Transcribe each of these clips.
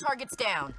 targets down.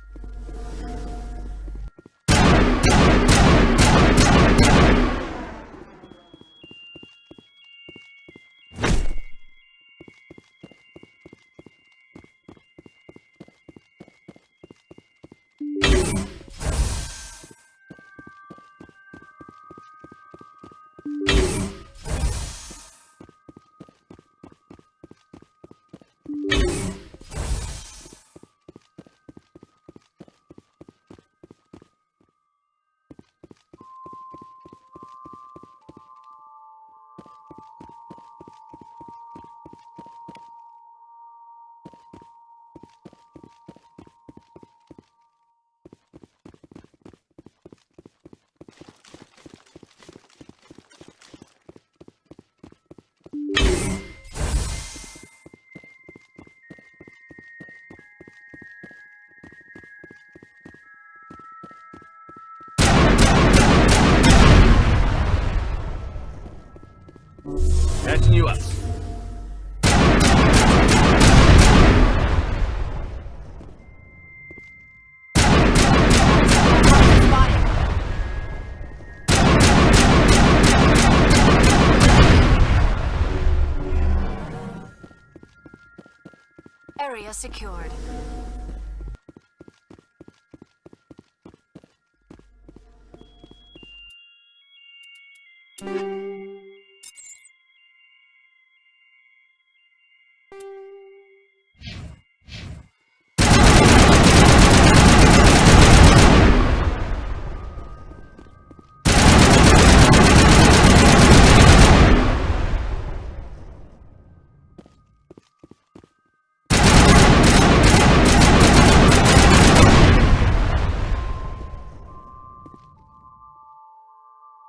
Catching you up. Area secured.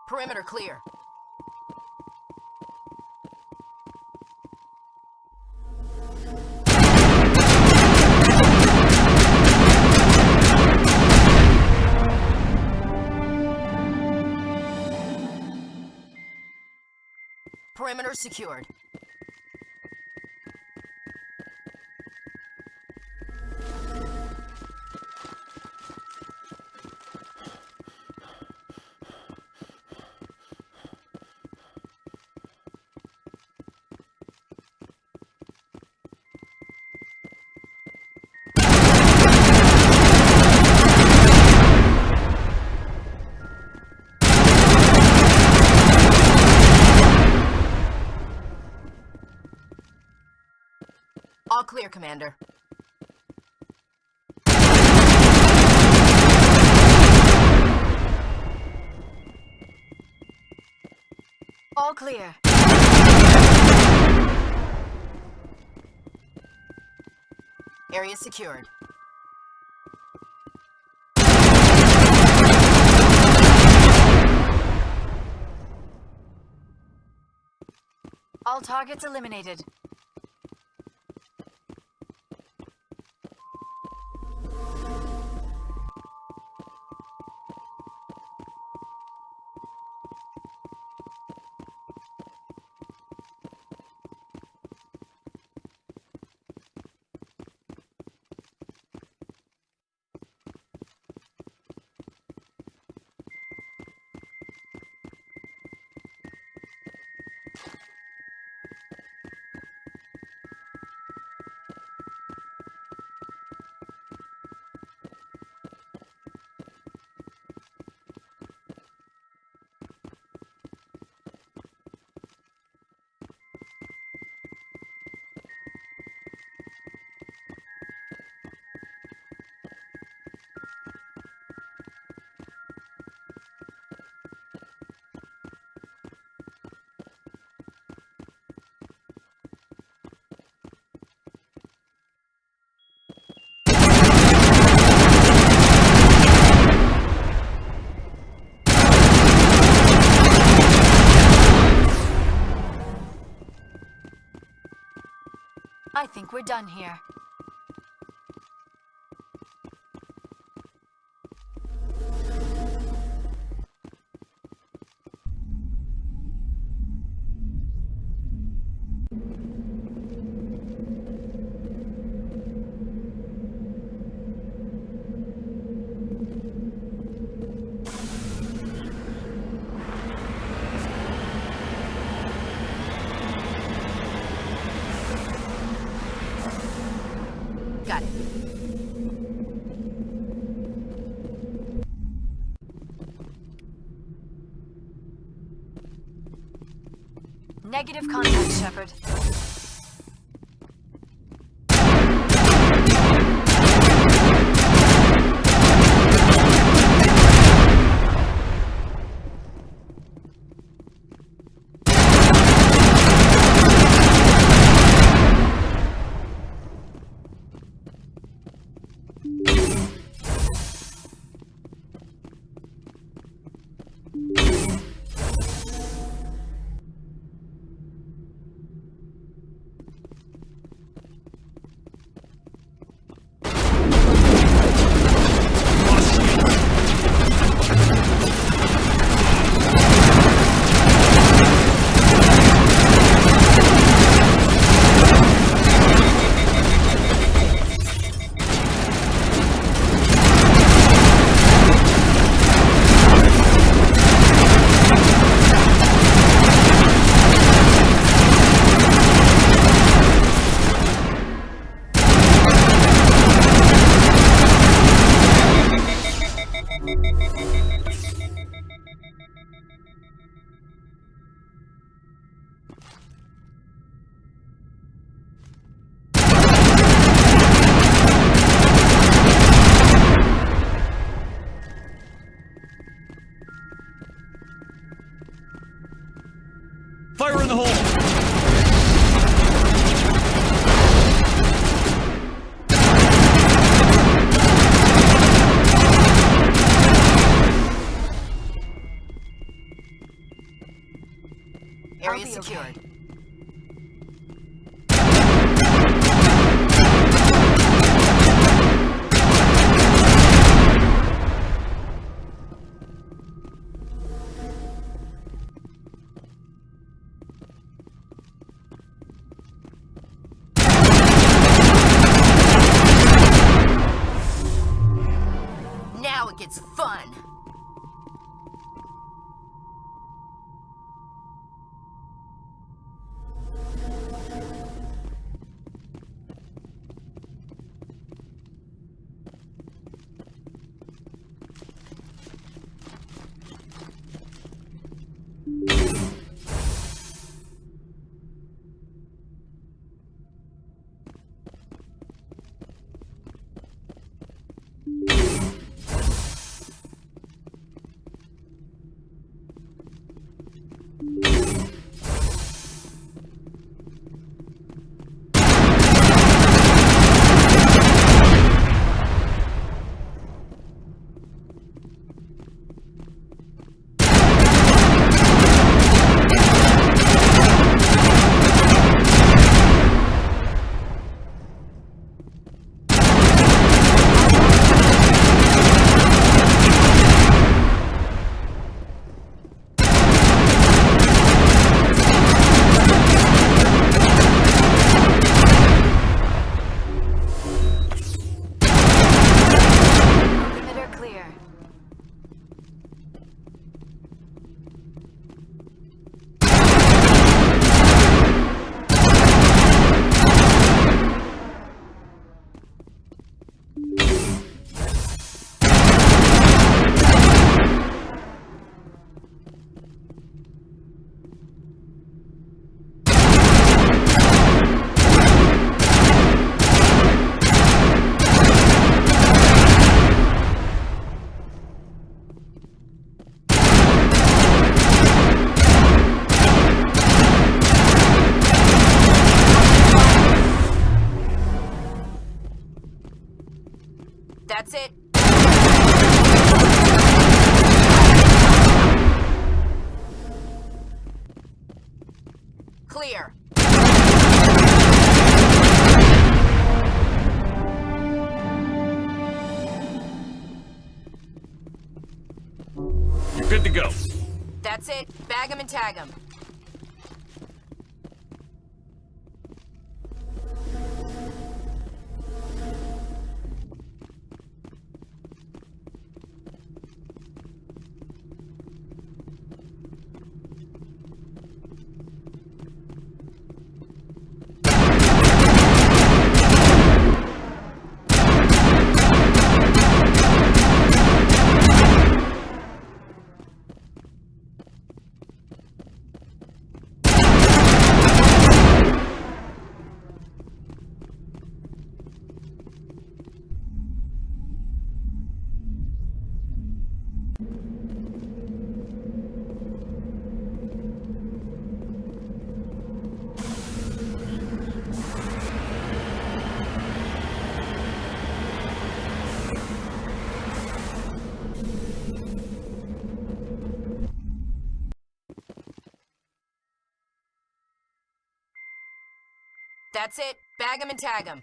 Perimeter clear. Perimeter secured. All clear, Commander. All clear. Area secured. All targets eliminated. I think we're done here. Negative contact, Shepard. Fire in the hole! Area secured. Okay. Now it gets fun. That's it. Clear. You're good to go. That's it. Bag 'em and tag 'em. That's it. Bag him and tag him.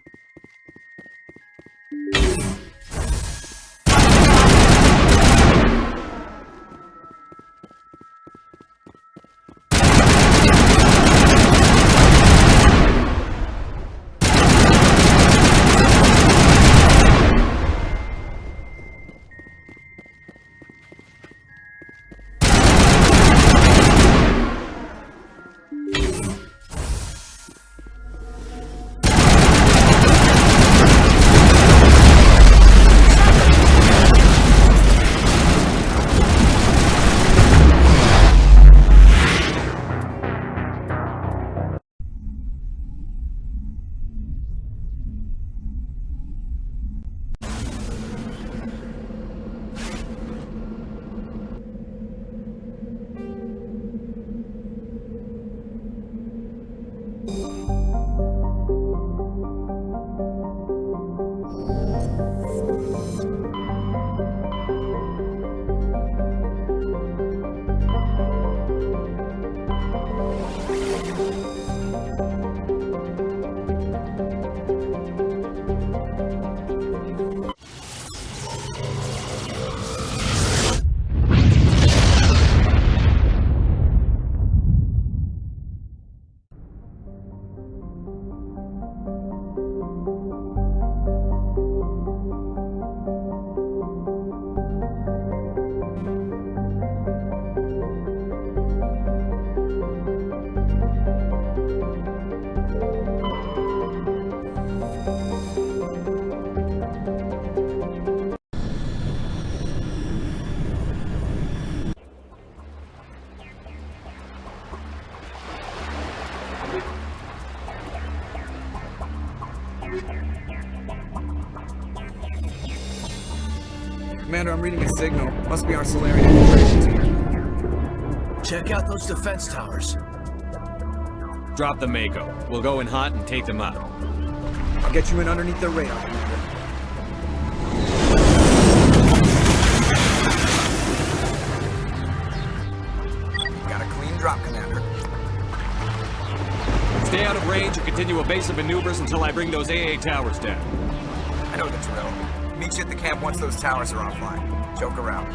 Commander, I'm reading a signal. Must be our Solarian infiltration team. Check out those defense towers. Drop the Mako. We'll go in hot and take them out. I'll get you in underneath their radar, Commander. Got a clean drop, Commander. Stay out of range and continue evasive maneuvers until I bring those AA towers down. I know the drill. Meet you at the camp once those towers are offline. Joke around.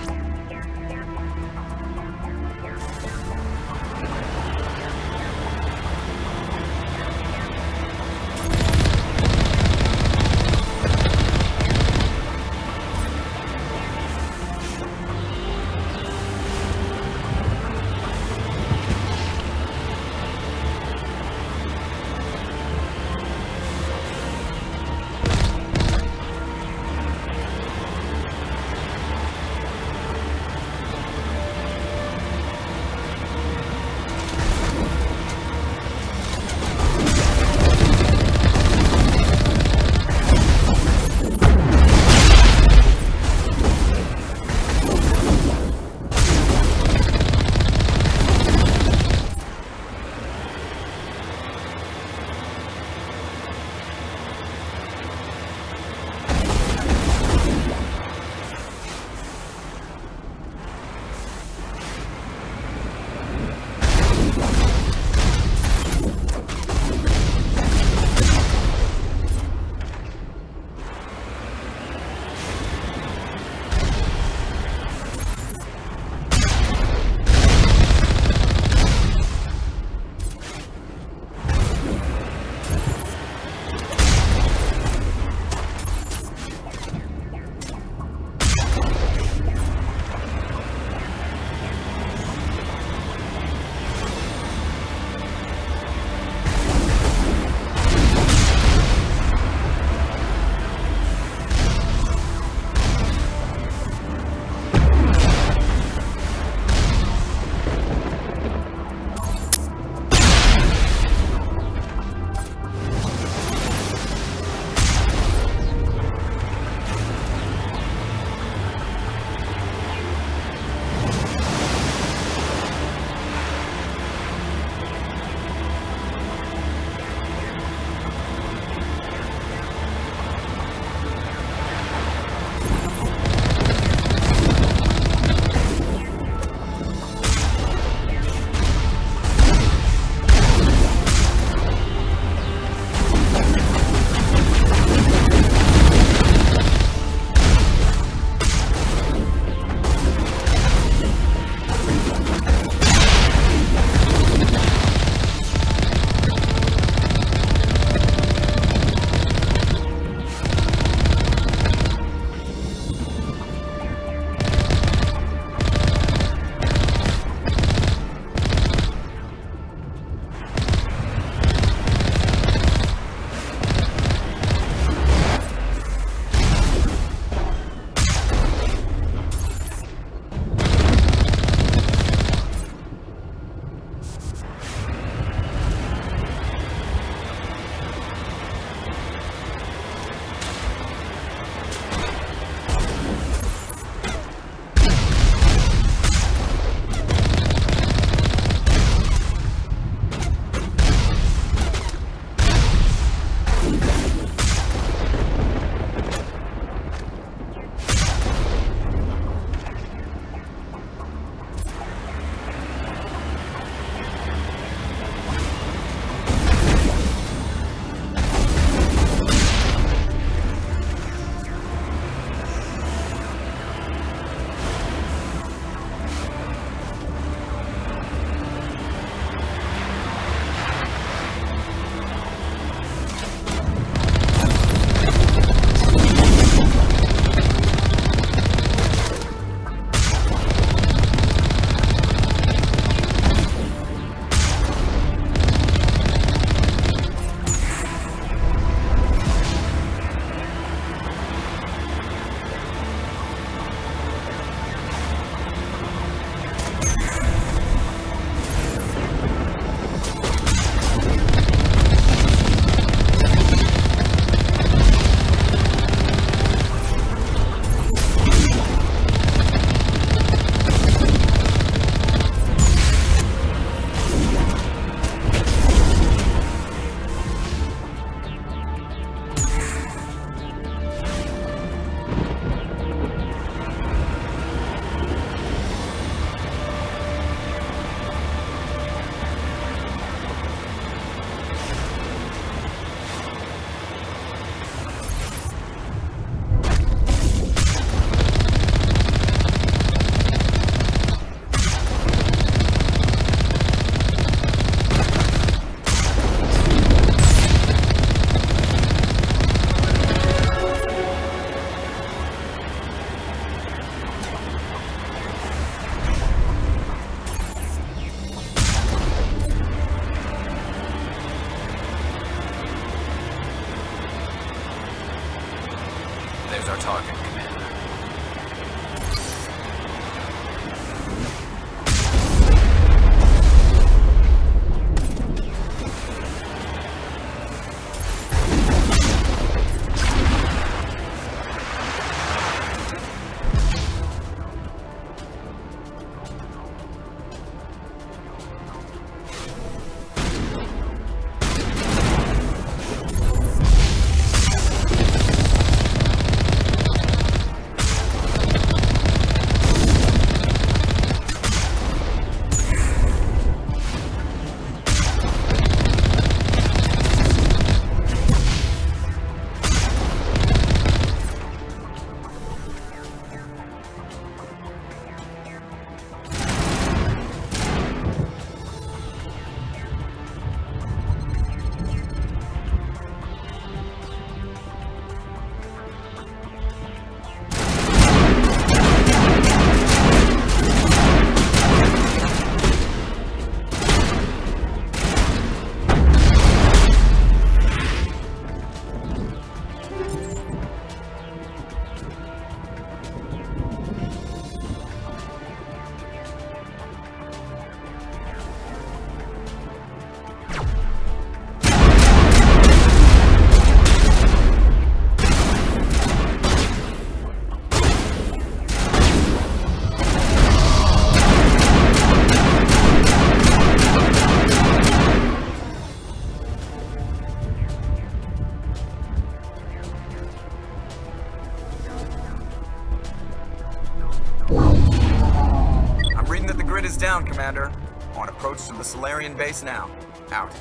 On approach to the Solarian base now. Out.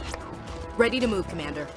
Ready to move, Commander.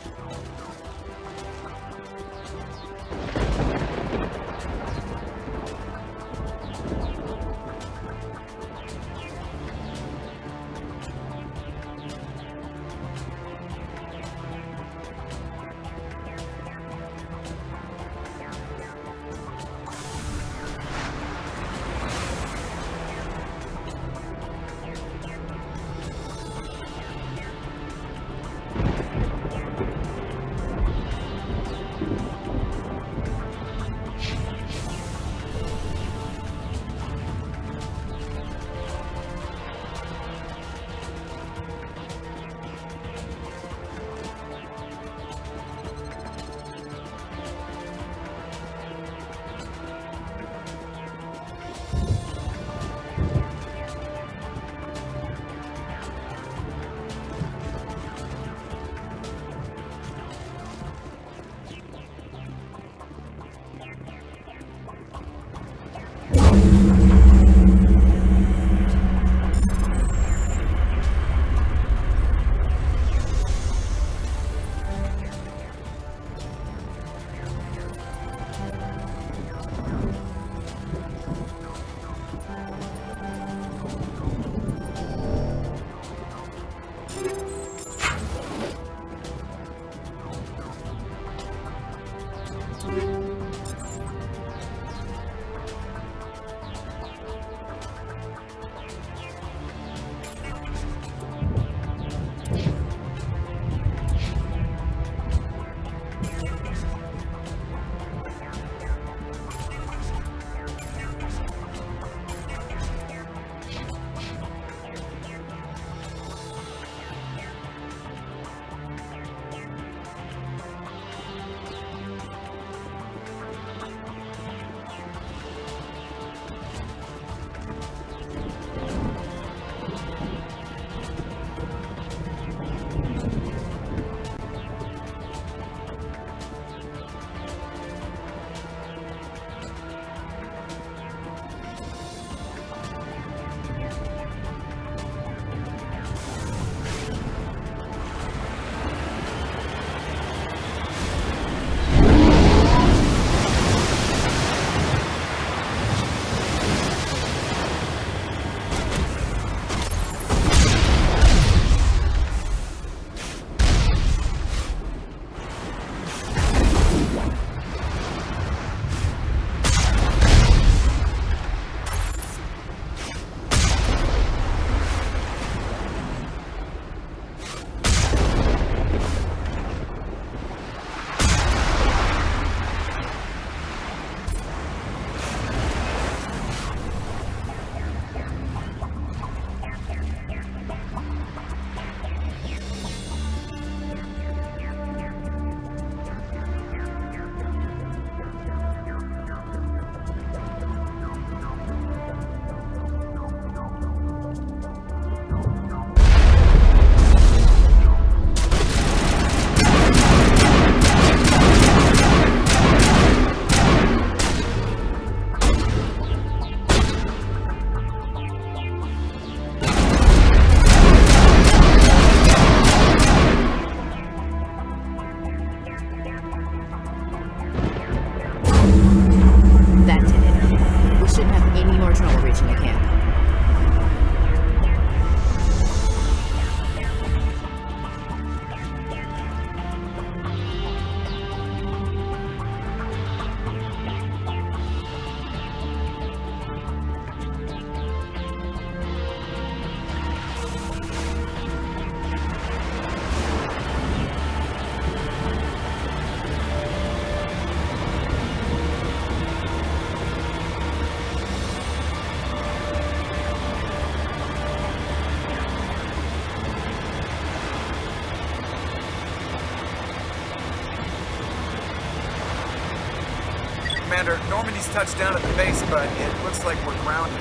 Commander, Normandy's touched down at the base, but it looks like we're grounded.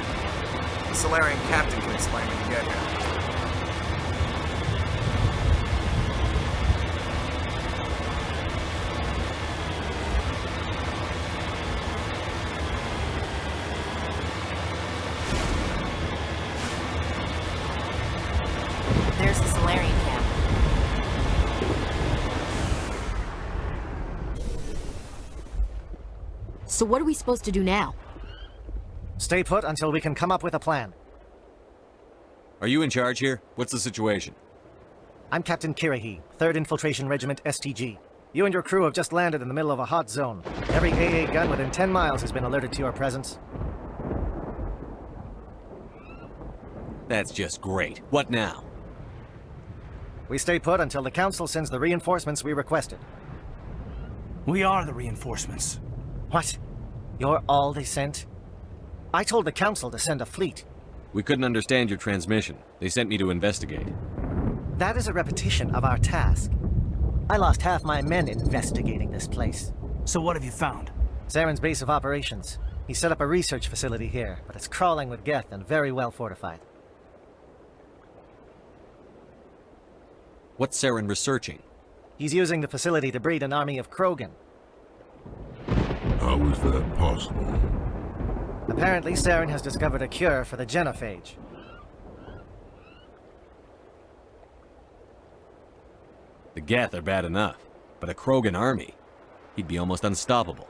The Solarian captain can explain when you get here. Solarian camp. So what are we supposed to do now? Stay put until we can come up with a plan. Are you in charge here? What's the situation? I'm Captain Kirahi, 3rd Infiltration Regiment STG. You and your crew have just landed in the middle of a hot zone. Every AA gun within 10 miles has been alerted to your presence. That's just great. What now? We stay put until the Council sends the reinforcements we requested. We are the reinforcements. What? You're all they sent? I told the Council to send a fleet. We couldn't understand your transmission. They sent me to investigate. That is a repetition of our task. I lost half my men investigating this place. So what have you found? Saren's base of operations. He set up a research facility here, but it's crawling with Geth and very well fortified. What's Saren researching? He's using the facility to breed an army of Krogan. How is that possible? Apparently, Saren has discovered a cure for the genophage. The Geth are bad enough, but a Krogan army? He'd be almost unstoppable.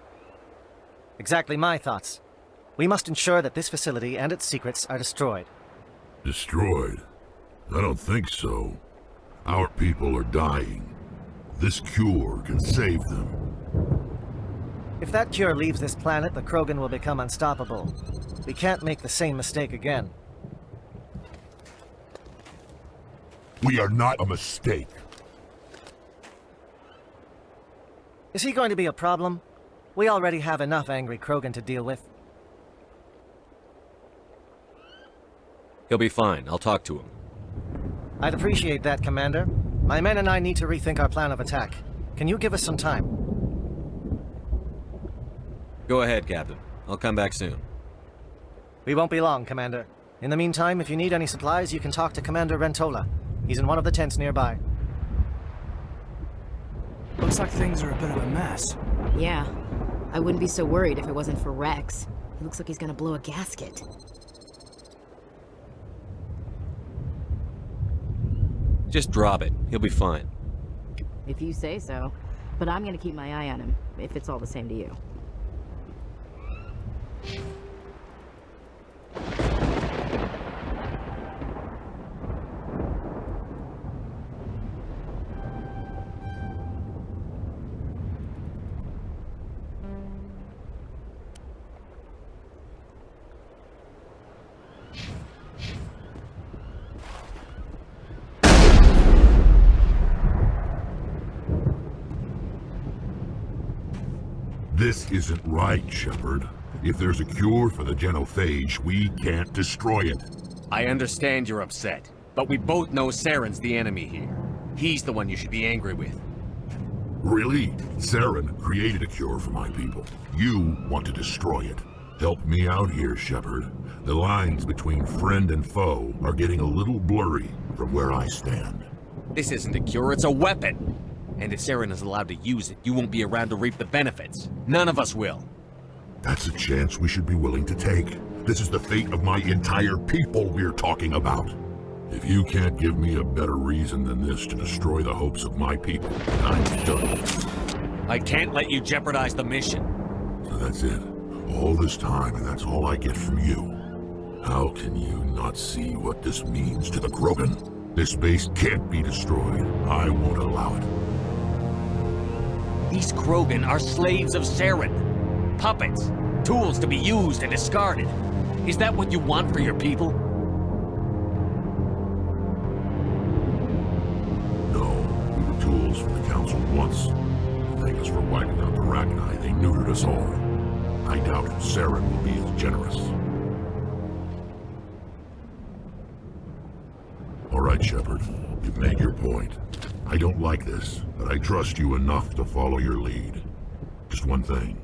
Exactly my thoughts. We must ensure that this facility and its secrets are destroyed. Destroyed? I don't think so. Our people are dying. This cure can save them. If that cure leaves this planet, the Krogan will become unstoppable. We can't make the same mistake again. We are not a mistake. Is he going to be a problem? We already have enough angry Krogan to deal with. He'll be fine. I'll talk to him. I'd appreciate that, Commander. My men and I need to rethink our plan of attack. Can you give us some time? Go ahead, Captain. I'll come back soon. We won't be long, Commander. In the meantime, if you need any supplies, you can talk to Commander Rentola. He's in one of the tents nearby. Looks like things are a bit of a mess. Yeah. I wouldn't be so worried if it wasn't for Rex. He looks like he's gonna blow a gasket. Just drop it. He'll be fine. If you say so. But I'm gonna keep my eye on him, if it's all the same to you. This isn't right, Shepard. If there's a cure for the genophage, we can't destroy it. I understand you're upset, but we both know Saren's the enemy here. He's the one you should be angry with. Really? Saren created a cure for my people. You want to destroy it. Help me out here, Shepard. The lines between friend and foe are getting a little blurry from where I stand. This isn't a cure, it's a weapon! And if Saren is allowed to use it, you won't be around to reap the benefits. None of us will. That's a chance we should be willing to take. This is the fate of my entire people we're talking about. If you can't give me a better reason than this to destroy the hopes of my people, I'm done. I can't let you jeopardize the mission. So that's it. All this time, and that's all I get from you. How can you not see what this means to the Krogan? This base can't be destroyed. I won't allow it. These Krogan are slaves of Saren. Puppets. Tools to be used and discarded. Is that what you want for your people? No, we were tools for the Council once. To thank us for wiping out the Rachni, they neutered us all. I doubt Saren will be as generous. All right, Shepard. You've made your point. I don't like this, but I trust you enough to follow your lead. Just one thing.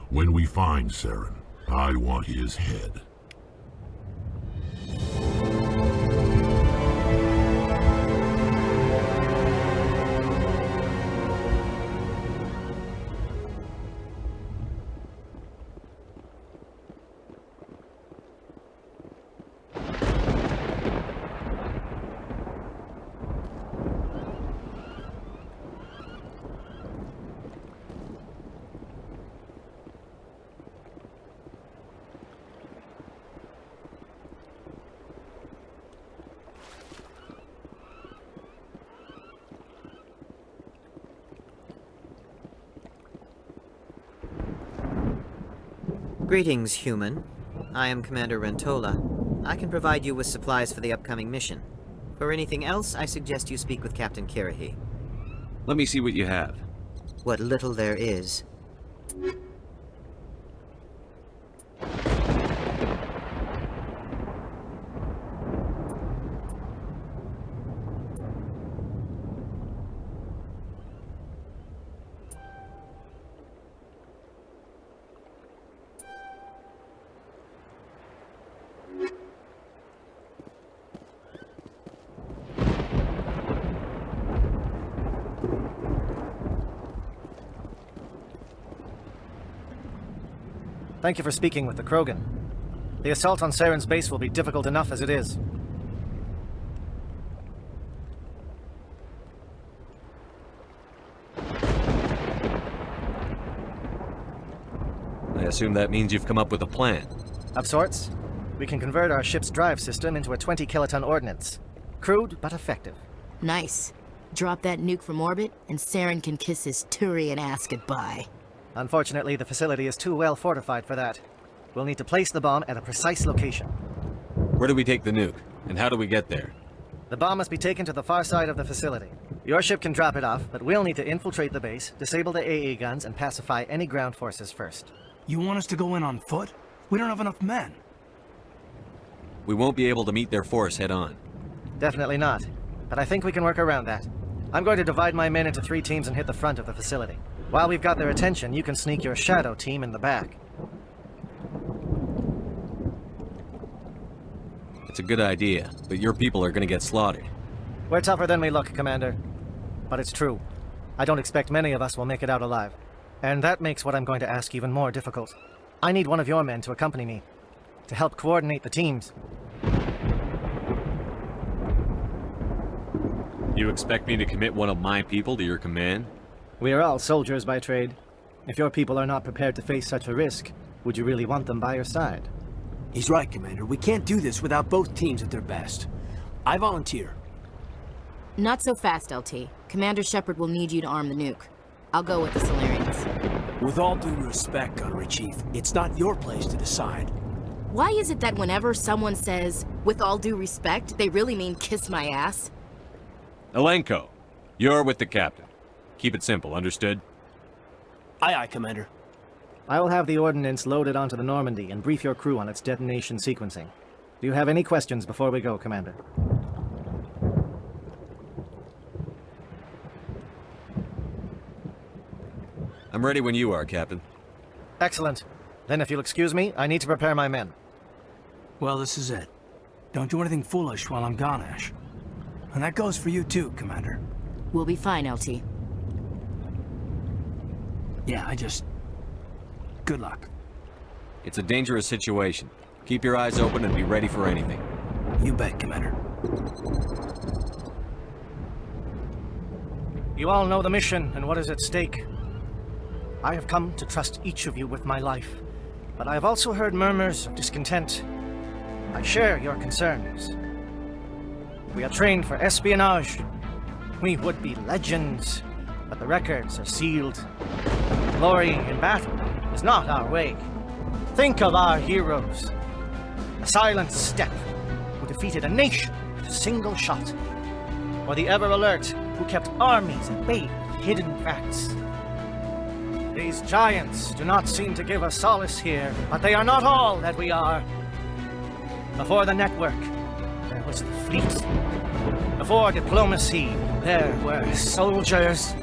When we find Saren, I want his head. Greetings, human. I am Commander Rentola. I can provide you with supplies for the upcoming mission. For anything else, I suggest you speak with Captain Kirahi. Let me see what you have. What little there is. Thank you for speaking with the Krogan. The assault on Saren's base will be difficult enough as it is. I assume that means you've come up with a plan. Of sorts. We can convert our ship's drive system into a 20-kiloton ordnance. Crude, but effective. Nice. Drop that nuke from orbit, and Saren can kiss his Turian ass goodbye. Unfortunately, the facility is too well fortified for that. We'll need to place the bomb at a precise location. Where do we take the nuke? And how do we get there? The bomb must be taken to the far side of the facility. Your ship can drop it off, but we'll need to infiltrate the base, disable the AA guns, and pacify any ground forces first. You want us to go in on foot? We don't have enough men. We won't be able to meet their force head-on. Definitely not. But I think we can work around that. I'm going to divide my men into 3 teams and hit the front of the facility. While we've got their attention, you can sneak your shadow team in the back. It's a good idea, but your people are gonna get slaughtered. We're tougher than we look, Commander. But it's true. I don't expect many of us will make it out alive. And that makes what I'm going to ask even more difficult. I need one of your men to accompany me, to help coordinate the teams. You expect me to commit one of my people to your command? We are all soldiers by trade. If your people are not prepared to face such a risk, would you really want them by your side? He's right, Commander. We can't do this without both teams at their best. I volunteer. Not so fast, LT. Commander Shepard will need you to arm the nuke. I'll go with the Solarians. With all due respect, Gunnery Chief, it's not your place to decide. Why is it that whenever someone says, with all due respect, they really mean kiss my ass? Elenko, you're with the captain. Keep it simple, understood? Aye, aye, Commander. I will have the ordnance loaded onto the Normandy and brief your crew on its detonation sequencing. Do you have any questions before we go, Commander? I'm ready when you are, Captain. Excellent. Then if you'll excuse me, I need to prepare my men. Well, this is it. Don't do anything foolish while I'm gone, Ash. And that goes for you too, Commander. We'll be fine, LT. Yeah, good luck. It's a dangerous situation. Keep your eyes open and be ready for anything. You bet, Commander. You all know the mission and what is at stake. I have come to trust each of you with my life, but I have also heard murmurs of discontent. I share your concerns. We are trained for espionage. We would be legends, but the records are sealed. Glory in battle is not our way. Think of our heroes. The silent step who defeated a nation with a single shot. Or the ever alert who kept armies at bay with hidden facts. These giants do not seem to give us solace here, but they are not all that we are. Before the network, there was the fleet. Before diplomacy, there were soldiers.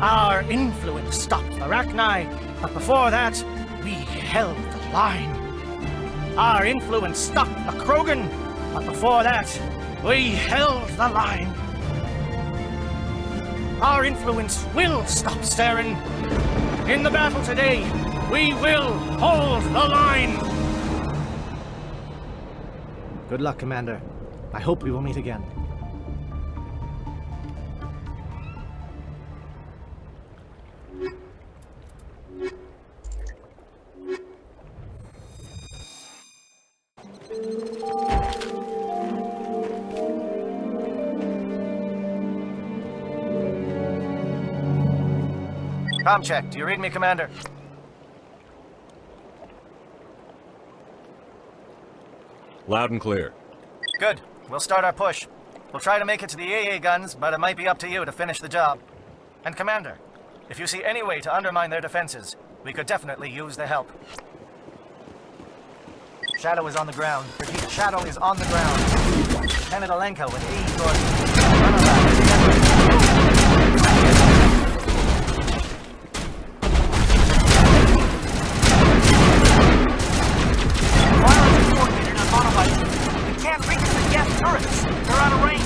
Our influence stopped the Arachni, but before that, we held the line. Our influence stopped the Krogan, but before that, we held the line. Our influence will stop Saren. In the battle today, we will hold the line. Good luck, Commander. I hope we will meet again. Com check. Do you read me, Commander? Loud and clear. Good. We'll start our push. We'll try to make it to the AA guns, but it might be up to you to finish the job. And Commander, if you see any way to undermine their defenses, we could definitely use the help. Shadow is on the ground. Repeat, Shadow is on the ground. Lieutenant Olenko with AE Gordon. We can't reach the gas turrets. They're out of range.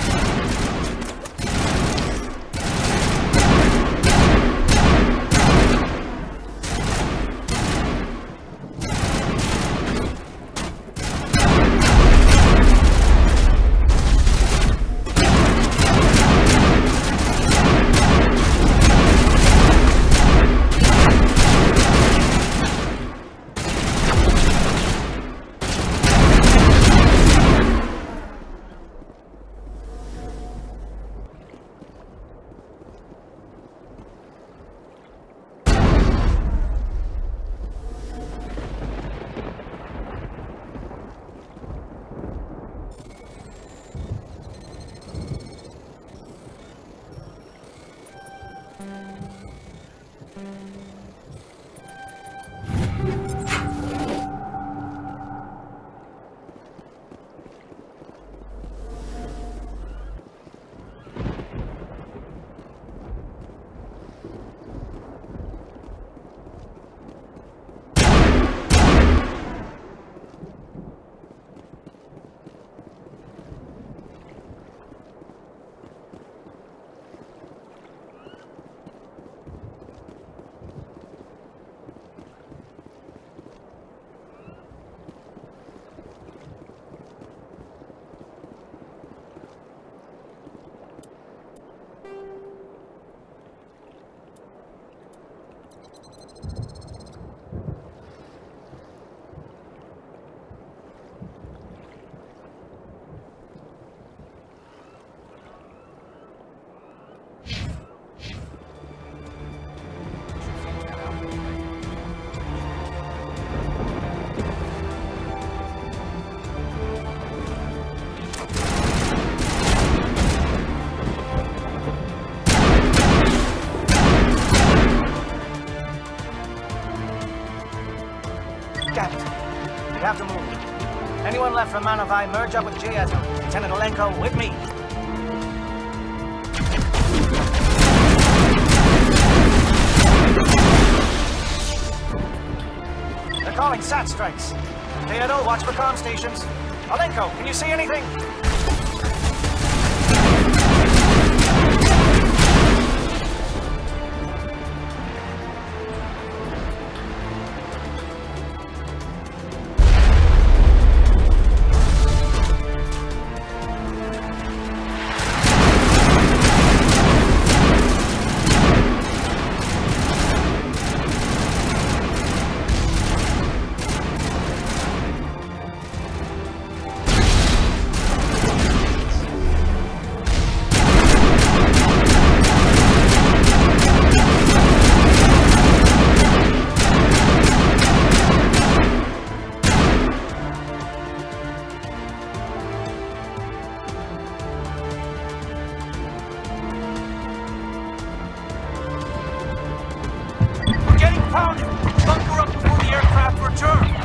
Damn it. We have to move. Anyone left from Manavai, merge up with Jayazo. Lieutenant Olenko, with me. They're calling SAT strikes. Jayazo, watch for comm stations. Olenko, can you see anything? Bunker up before the aircraft return!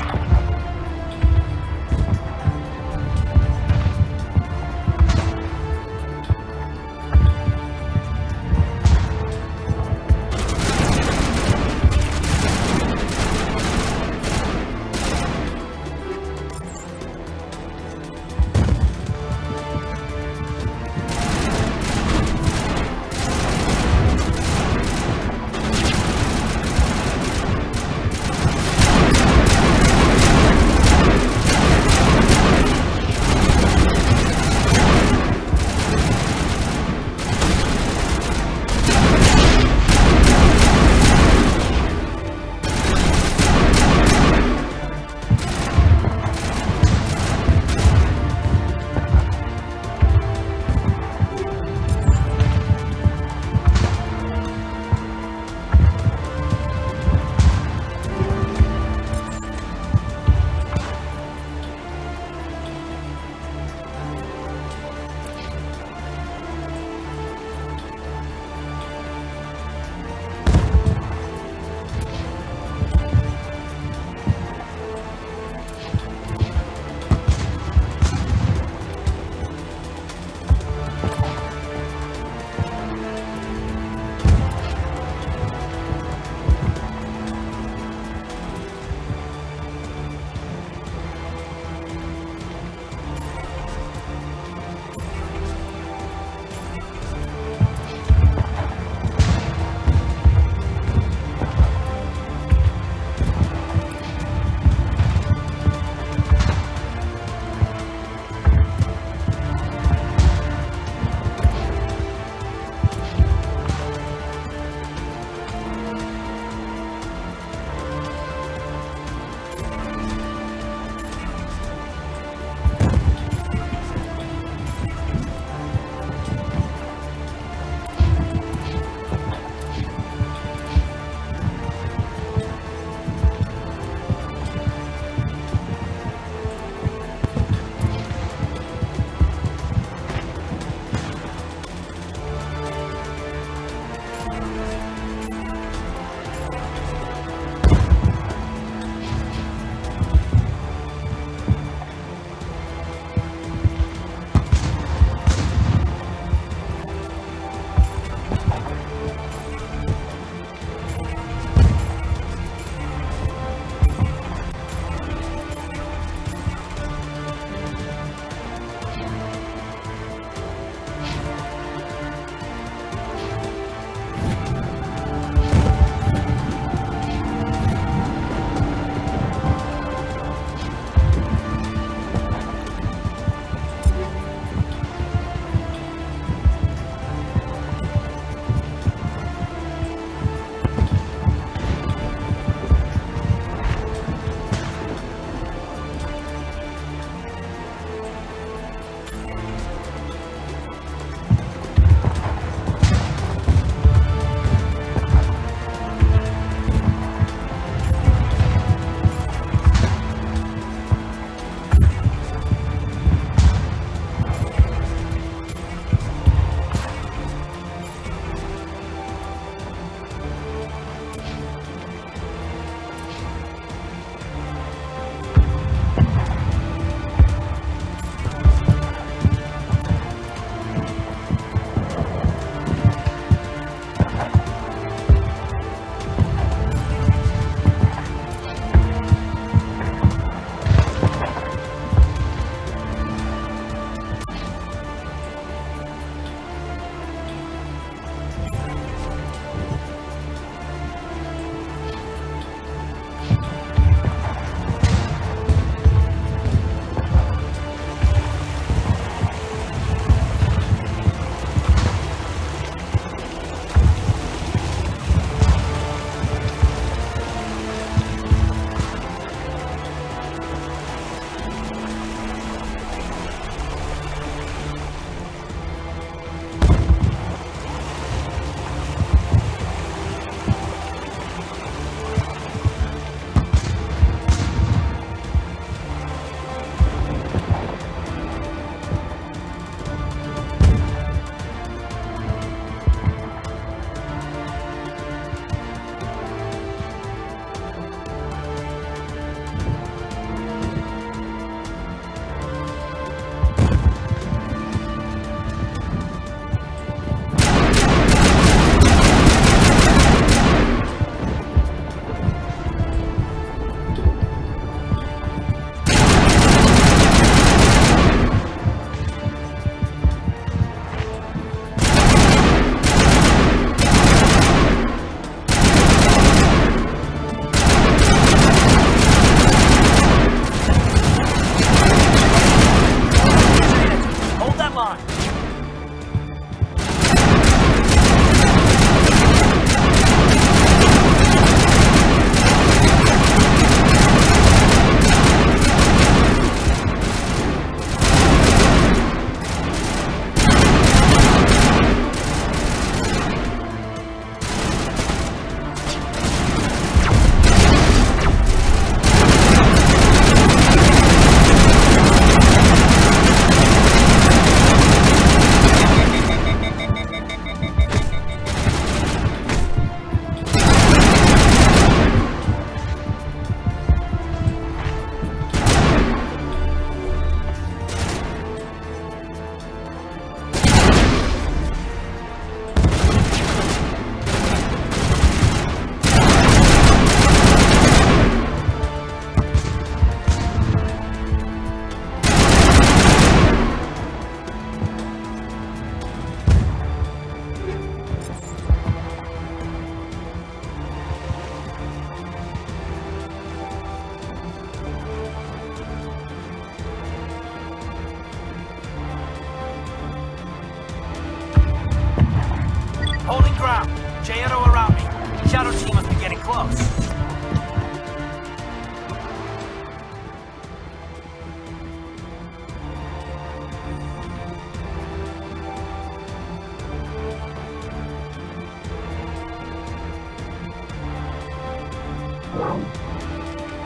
Holding ground. J-Auto around me. Shadow team must be getting close.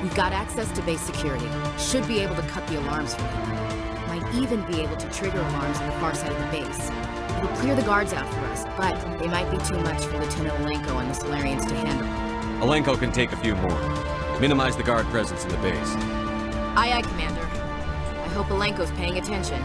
We've got access to base security. Should be able to cut the alarms for them. Might even be able to trigger alarms on the far side of the base. It'll clear the guards out for us, but they might be too much for Lieutenant Alenko and the Solarians to handle. Alenko can take a few more. Minimize the guard presence in the base. Aye, aye, Commander. I hope Alenko's paying attention.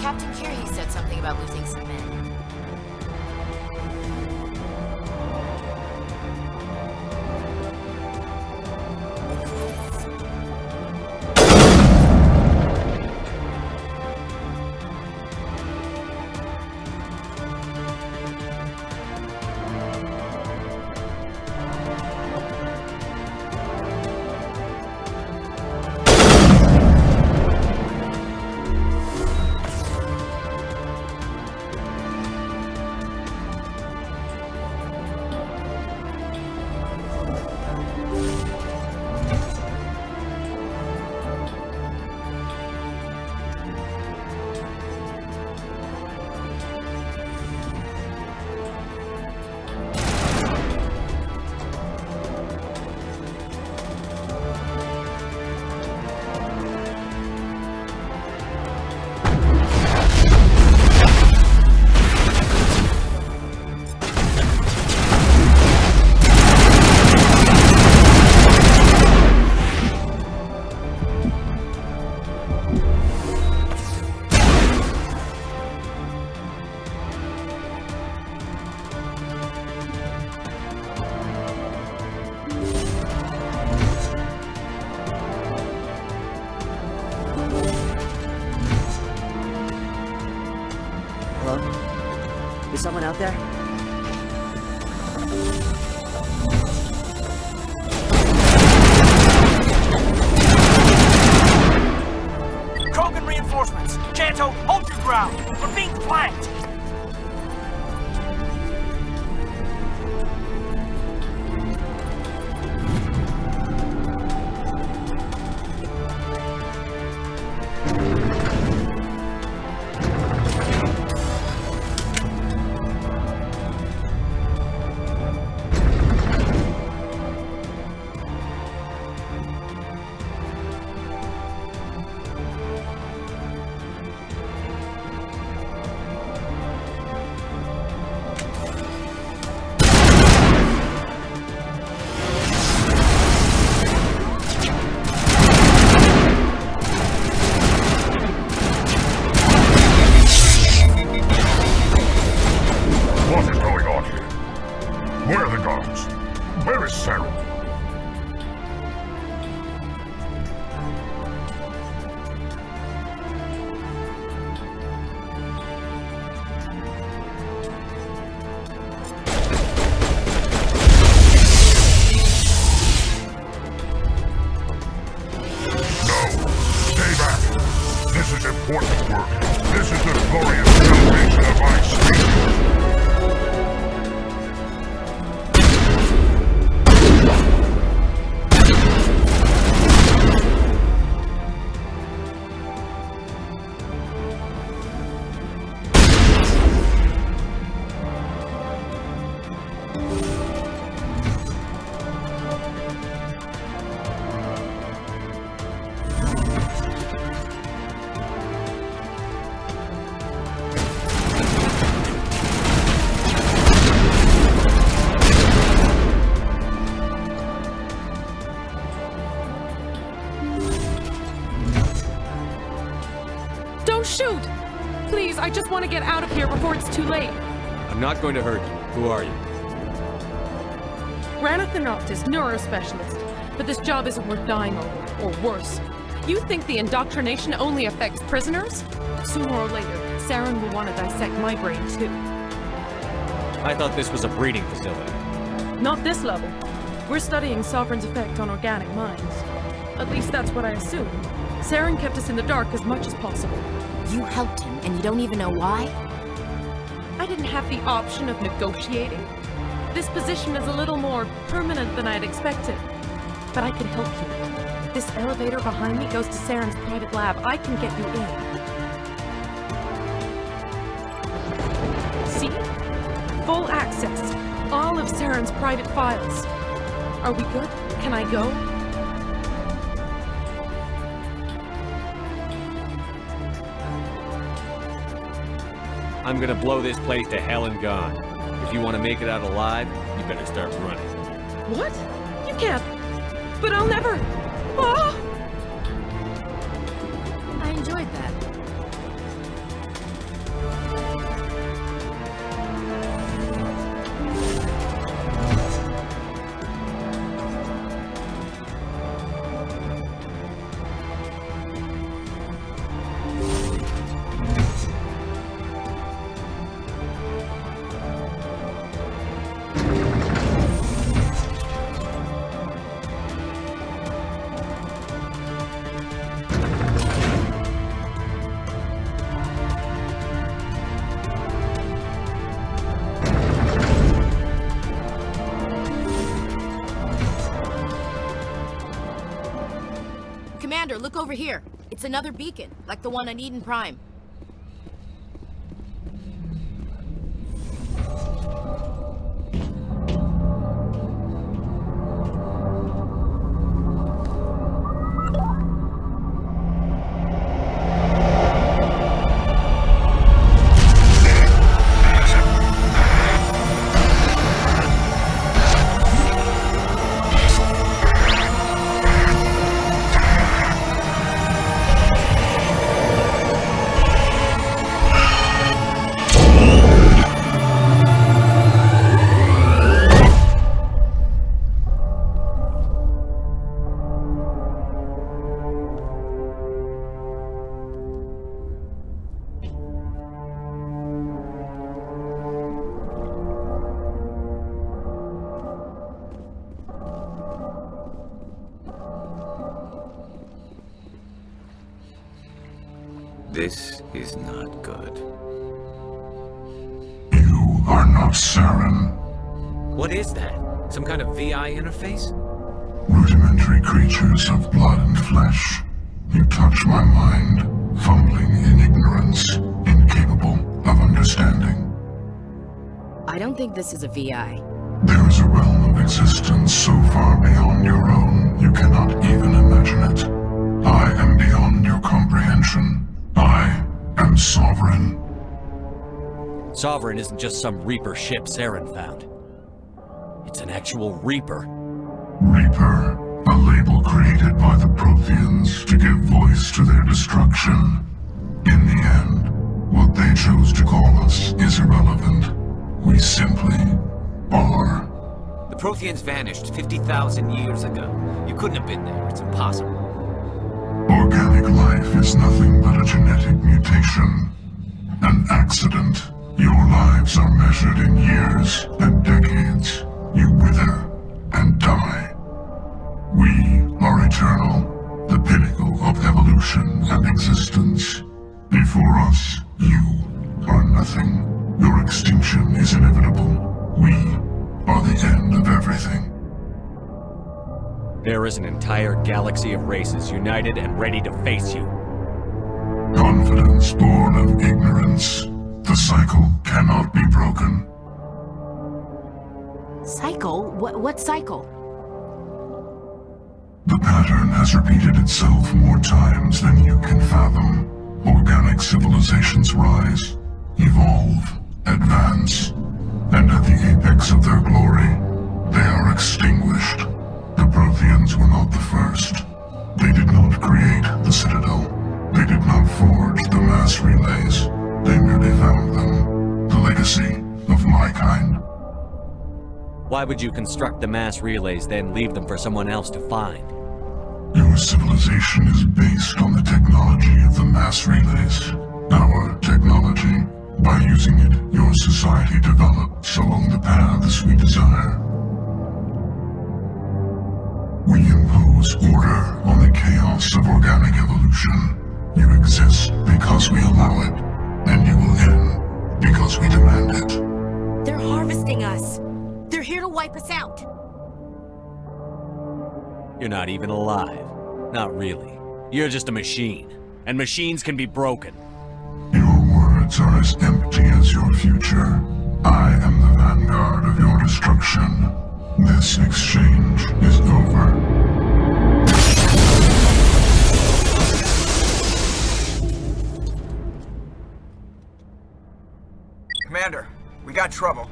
Captain Curie said something about losing some men. Hello? Is someone out there? Krogan reinforcements. Janto, hold your ground. We're being flanked. What is going on here? Where are the guards? Where is Sarah? Stay back. This is important work. This is the glorious salvation of my species. Don't shoot! Please, I just want to get out of here before it's too late. I'm not going to hurt you. Who are you? Ranathanoptis, neurospecialist. but this job isn't worth dying over, or worse. You think the indoctrination only affects prisoners? Sooner or later, Saren will want to dissect my brain too. I thought this was a breeding facility. Not this level. We're studying Sovereign's effect on organic minds. At least that's what I assumed. Saren kept us in the dark as much as possible. You helped him, and you don't even know why? I didn't have the option of negotiating. This position is a little more permanent than I'd expected. But I could help you. This elevator behind me goes to Saren's private lab. I can get you in. See? Full access. All of Saren's private files. Are we good? Can I go? I'm gonna blow this place to hell and gone. If you want to make it out alive, you better start running. What? You can't. But I'll never. Oh! I enjoyed that. Commander, look over here. It's another beacon, like the one on Eden Prime. This is not good. You are not Saren. What is that? Some kind of VI interface? Rudimentary creatures of blood and flesh. You touch my mind, fumbling in ignorance, incapable of understanding. I don't think this is a VI. There is a realm of existence so far beyond your own, you cannot even imagine it. I am beyond your comprehension. I am Sovereign. Sovereign isn't just some Reaper ship Saren found. It's an actual Reaper. Reaper, a label created by the Protheans to give voice to their destruction. In the end, what they chose to call us is irrelevant. We simply are. The Protheans vanished 50,000 years ago. You couldn't have been there. It's impossible. Organic life is nothing but a genetic mutation. An accident. Your lives are measured in years and decades. You wither and die. We are eternal, the pinnacle of evolution and existence. Before us, you are nothing. Your extinction is inevitable. We are the end of everything. There is an entire galaxy of races united and ready to face you. Confidence born of ignorance. The cycle cannot be broken. Cycle? What cycle? The pattern has repeated itself more times than you can fathom. Organic civilizations rise, evolve, advance, and at the apex of their glory, they are extinguished. The Protheans were not the first. They did not create the Citadel. They did not forge the mass relays. They merely found them. The legacy of my kind. Why would you construct the mass relays, then leave them for someone else to find? Your civilization is based on the technology of the mass relays. Our technology. By using it, your society develops along the paths we desire. We impose order on the chaos of organic evolution. You exist because we allow it, and you will end because we demand it. They're harvesting us. They're here to wipe us out. You're not even alive. Not really. You're just a machine. And machines can be broken. Your words are as empty as your future. I am the vanguard of your destruction. This exchange is over. Commander, we got trouble.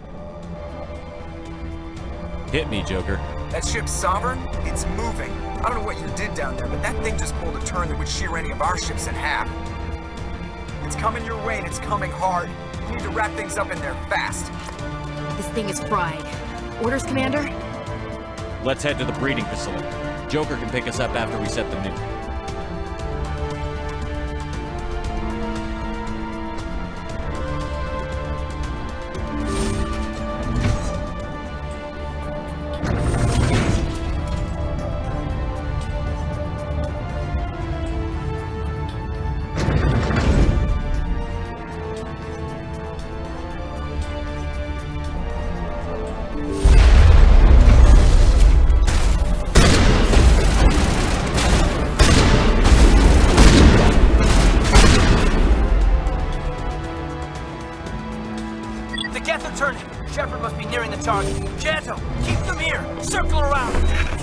Hit me, Joker. That ship's Sovereign? It's moving. I don't know what you did down there, but that thing just pulled a turn that would shear any of our ships in half. It's coming your way, and it's coming hard. You need to wrap things up in there fast. This thing is fried. Orders, Commander? Let's head to the breeding facility. Joker can pick us up after we set the nuke. Shepard must be nearing the target. Janto, keep them here! Circle around!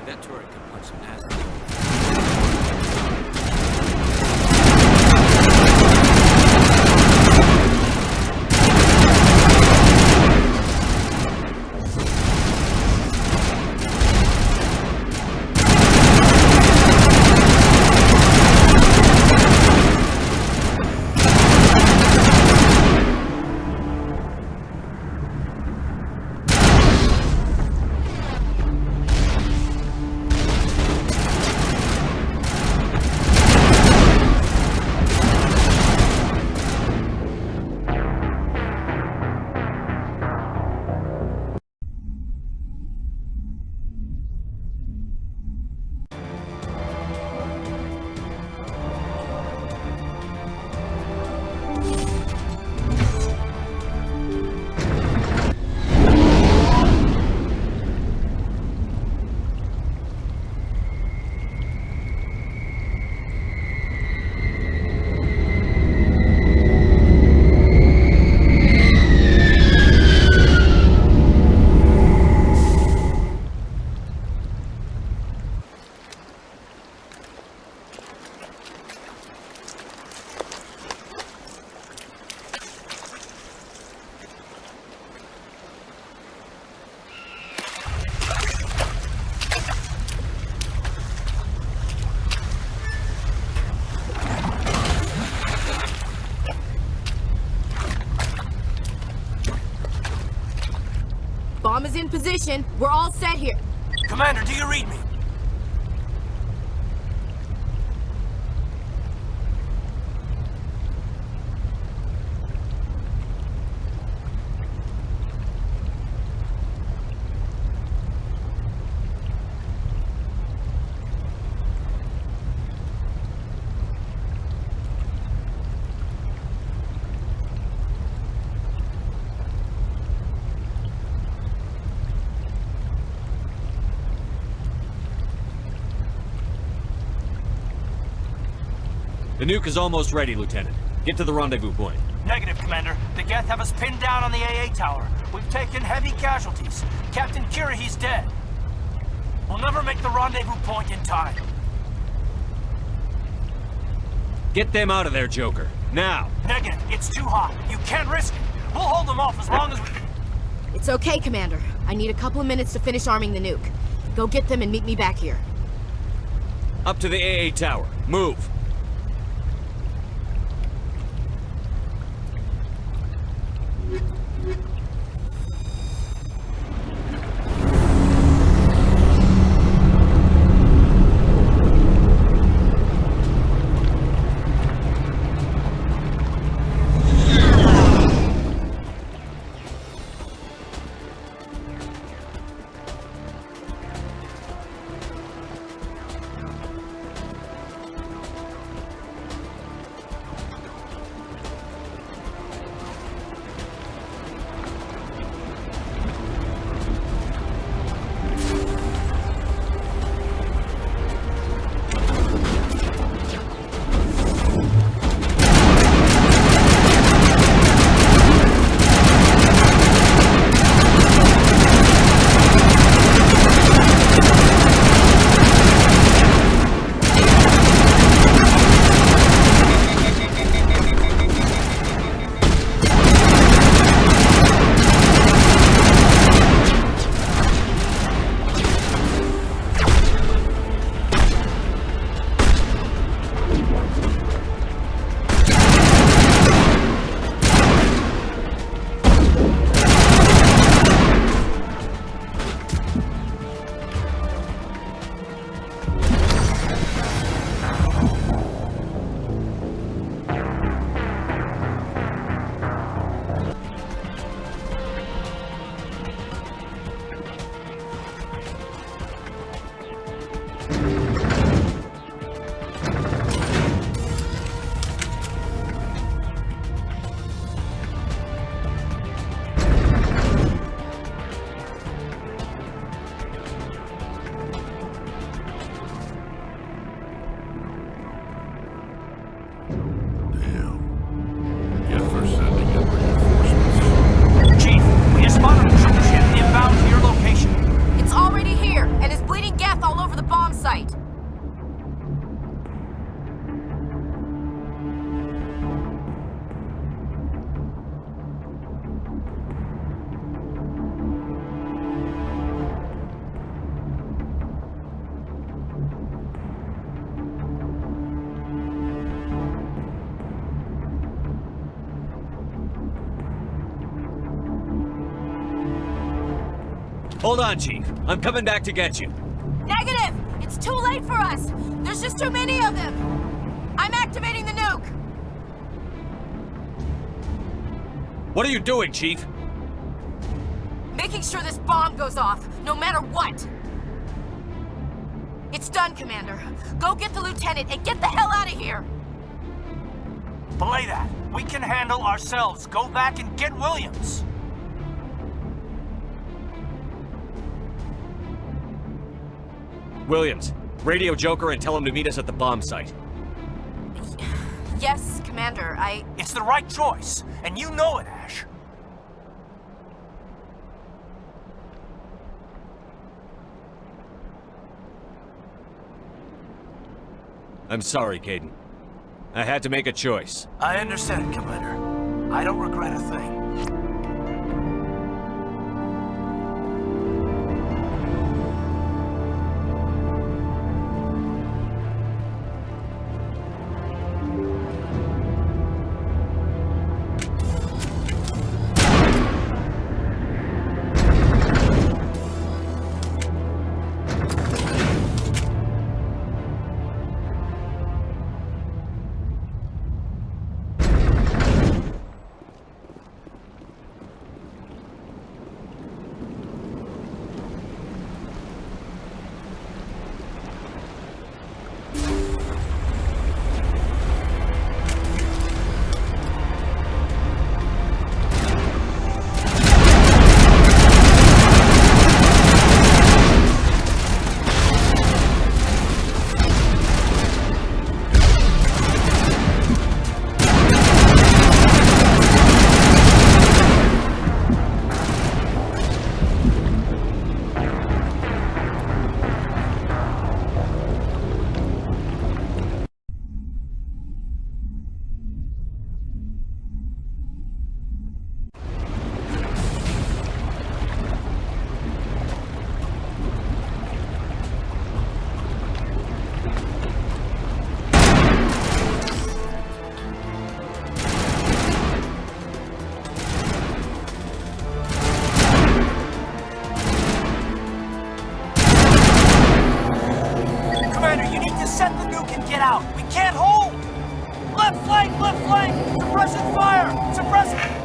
That turret can punch some nasty. Bomb is in position. We're all set here. Commander, do you read me? The nuke is almost ready, Lieutenant. Get to the rendezvous point. Negative, Commander. The Geth have us pinned down on the AA tower. We've taken heavy casualties. Captain Kirahi's dead. We'll never make the rendezvous point in time. Get them out of there, Joker. Now! Negative. It's too hot. You can't risk it. We'll hold them off as long as we... It's okay, Commander. I need a couple of minutes to finish arming the nuke. Go get them and meet me back here. Up to the AA tower. Move! Hold on, Chief. I'm coming back to get you. Negative! It's too late for us! There's just too many of them! I'm activating the nuke! What are you doing, Chief? Making sure this bomb goes off, no matter what! It's done, Commander. Go get the lieutenant and get the hell out of here! Belay that. We can handle ourselves. Go back and get Williams. Williams, radio Joker and tell him to meet us at the bomb site. Yes, Commander, It's the right choice, and you know it, Ash. I'm sorry, Caden. I had to make a choice. I understand, Commander. I don't regret a thing. Suppressing fire! Suppressing...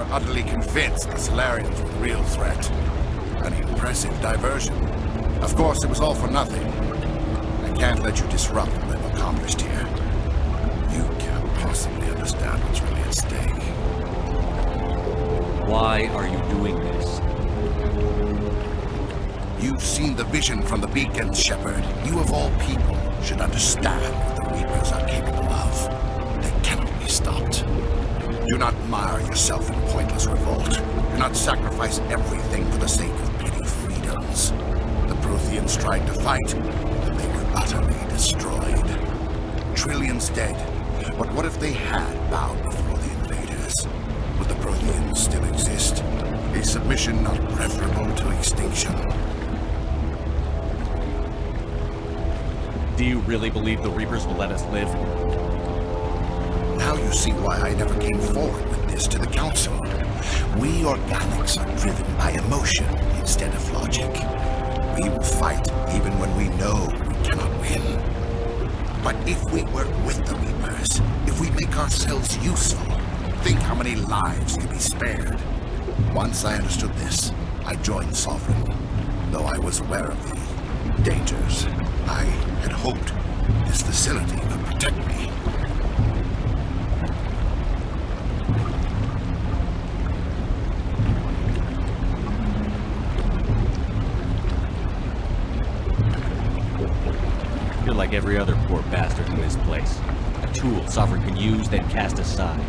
Utterly convinced the Solarians were the real threat. An impressive diversion. Of course, it was all for nothing. I can't let you disrupt what I've accomplished here. You can't possibly understand what's really at stake. Why are you doing this? You've seen the vision from the beacon, Shepard. You of all people should understand what the Reapers are capable of. They cannot be stopped. Do not mire yourself in pointless revolt. Do not sacrifice everything for the sake of petty freedoms. The Protheans tried to fight, but they were utterly destroyed. Trillions dead, but what if they had bowed before the invaders? Would the Protheans still exist? A submission not preferable to extinction. Do you really believe the Reapers will let us live? Now you see why I never came forward with this to the Council. We organics are driven by emotion instead of logic. We will fight even when we know we cannot win. But if we work with the Reapers, if we make ourselves useful, think how many lives could be spared. Once I understood this, I joined Sovereign, though I was aware of the dangers. I had hoped this facility could protect me. You're like every other poor bastard in this place. A tool Sovereign can use, then cast aside.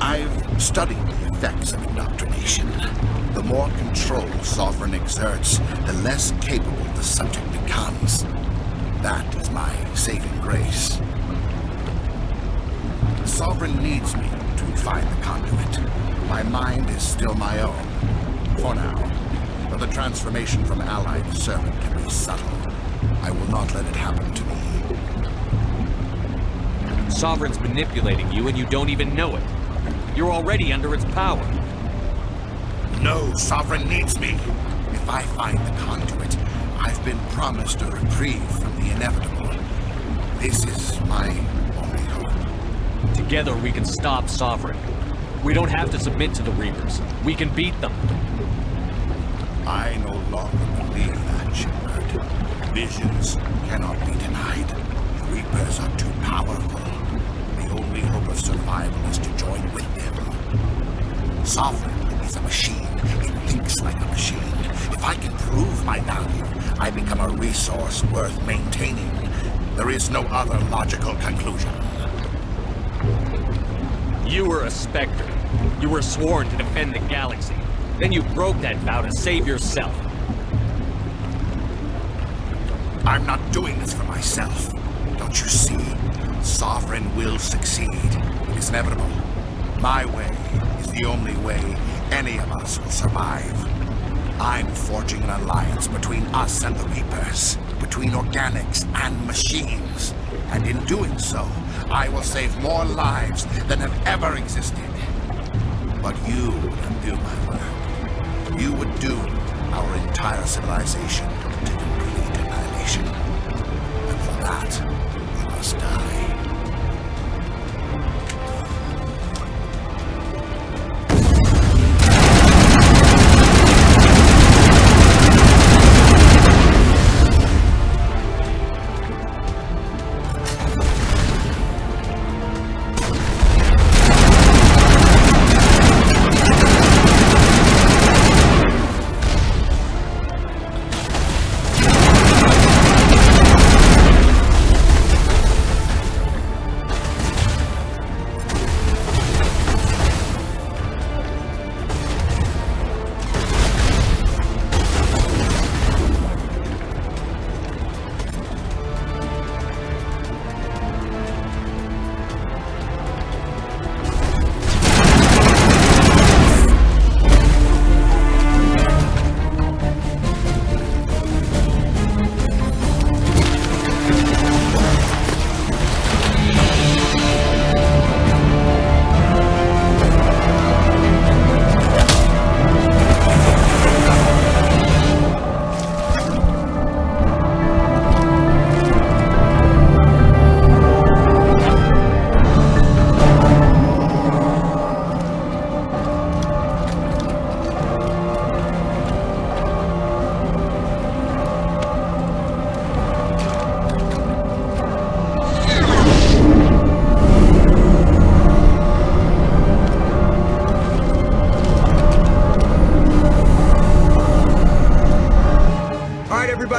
I've studied the effects of indoctrination. The more control Sovereign exerts, the less capable the subject becomes. That is my saving grace. Sovereign needs me to find the conduit. My mind is still my own, for now. But the transformation from ally to servant can be subtle. I will not let it happen to me. Sovereign's manipulating you and you don't even know it. You're already under its power. No, Sovereign needs me. If I find the conduit, I've been promised a reprieve from the inevitable. This is my only hope. Together we can stop Sovereign. We don't have to submit to the Reapers. We can beat them. I no longer believe that, Shepard. Visions cannot be denied. The Reapers are too powerful. The only hope of survival is to join with them. Sovereign is a machine. It thinks like a machine. If I can prove my value, I become a resource worth maintaining. There is no other logical conclusion. You were a Spectre. You were sworn to defend the galaxy. Then you broke that vow to save yourself. I'm not doing this for myself. Don't you see? Sovereign will succeed. It is inevitable. My way is the only way any of us will survive. I'm forging an alliance between us and the Reapers, between organics and machines. And in doing so, I will save more lives than have ever existed. But you would undo my work. You would doom our entire civilization to complete annihilation. And for that, we must die.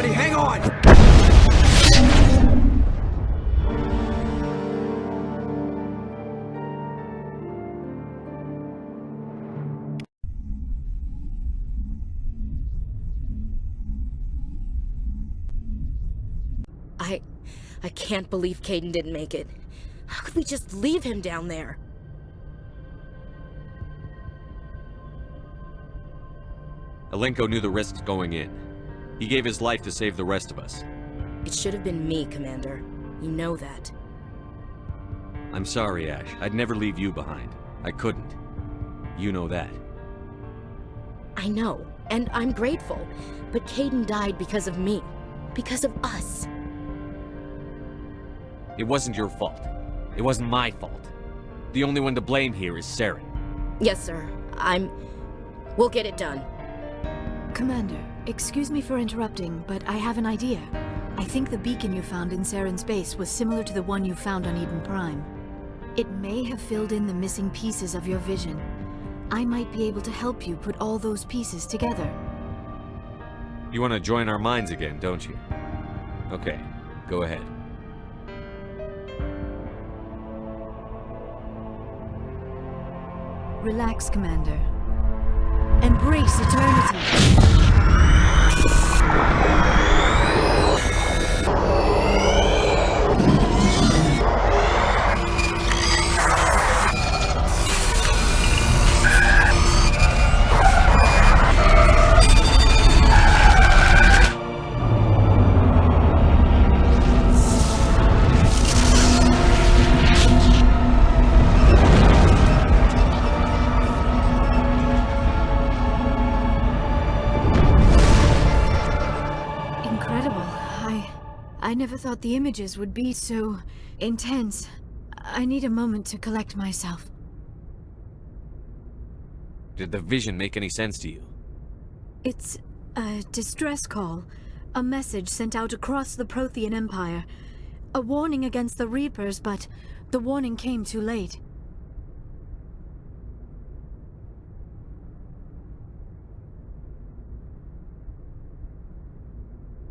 Hang on! I can't believe Caden didn't make it. How could we just leave him down there? Alenko knew the risks going in. He gave his life to save the rest of us. It should have been me, Commander. You know that. I'm sorry, Ash. I'd never leave you behind. I couldn't. You know that. I know, and I'm grateful. But Caden died because of me. Because of us. It wasn't your fault. It wasn't my fault. The only one to blame here is Saren. Yes, sir. We'll get it done. Commander, excuse me for interrupting, but I have an idea. I think the beacon you found in Saren's base was similar to the one you found on Eden Prime. It may have filled in the missing pieces of your vision. I might be able to help you put all those pieces together. You want to join our minds again, don't you? Okay, go ahead. Relax, Commander. Embrace eternity. I never thought the images would be so intense. I need a moment to collect myself. Did the vision make any sense to you? It's a distress call. A message sent out across the Prothean Empire. A warning against the Reapers, but the warning came too late.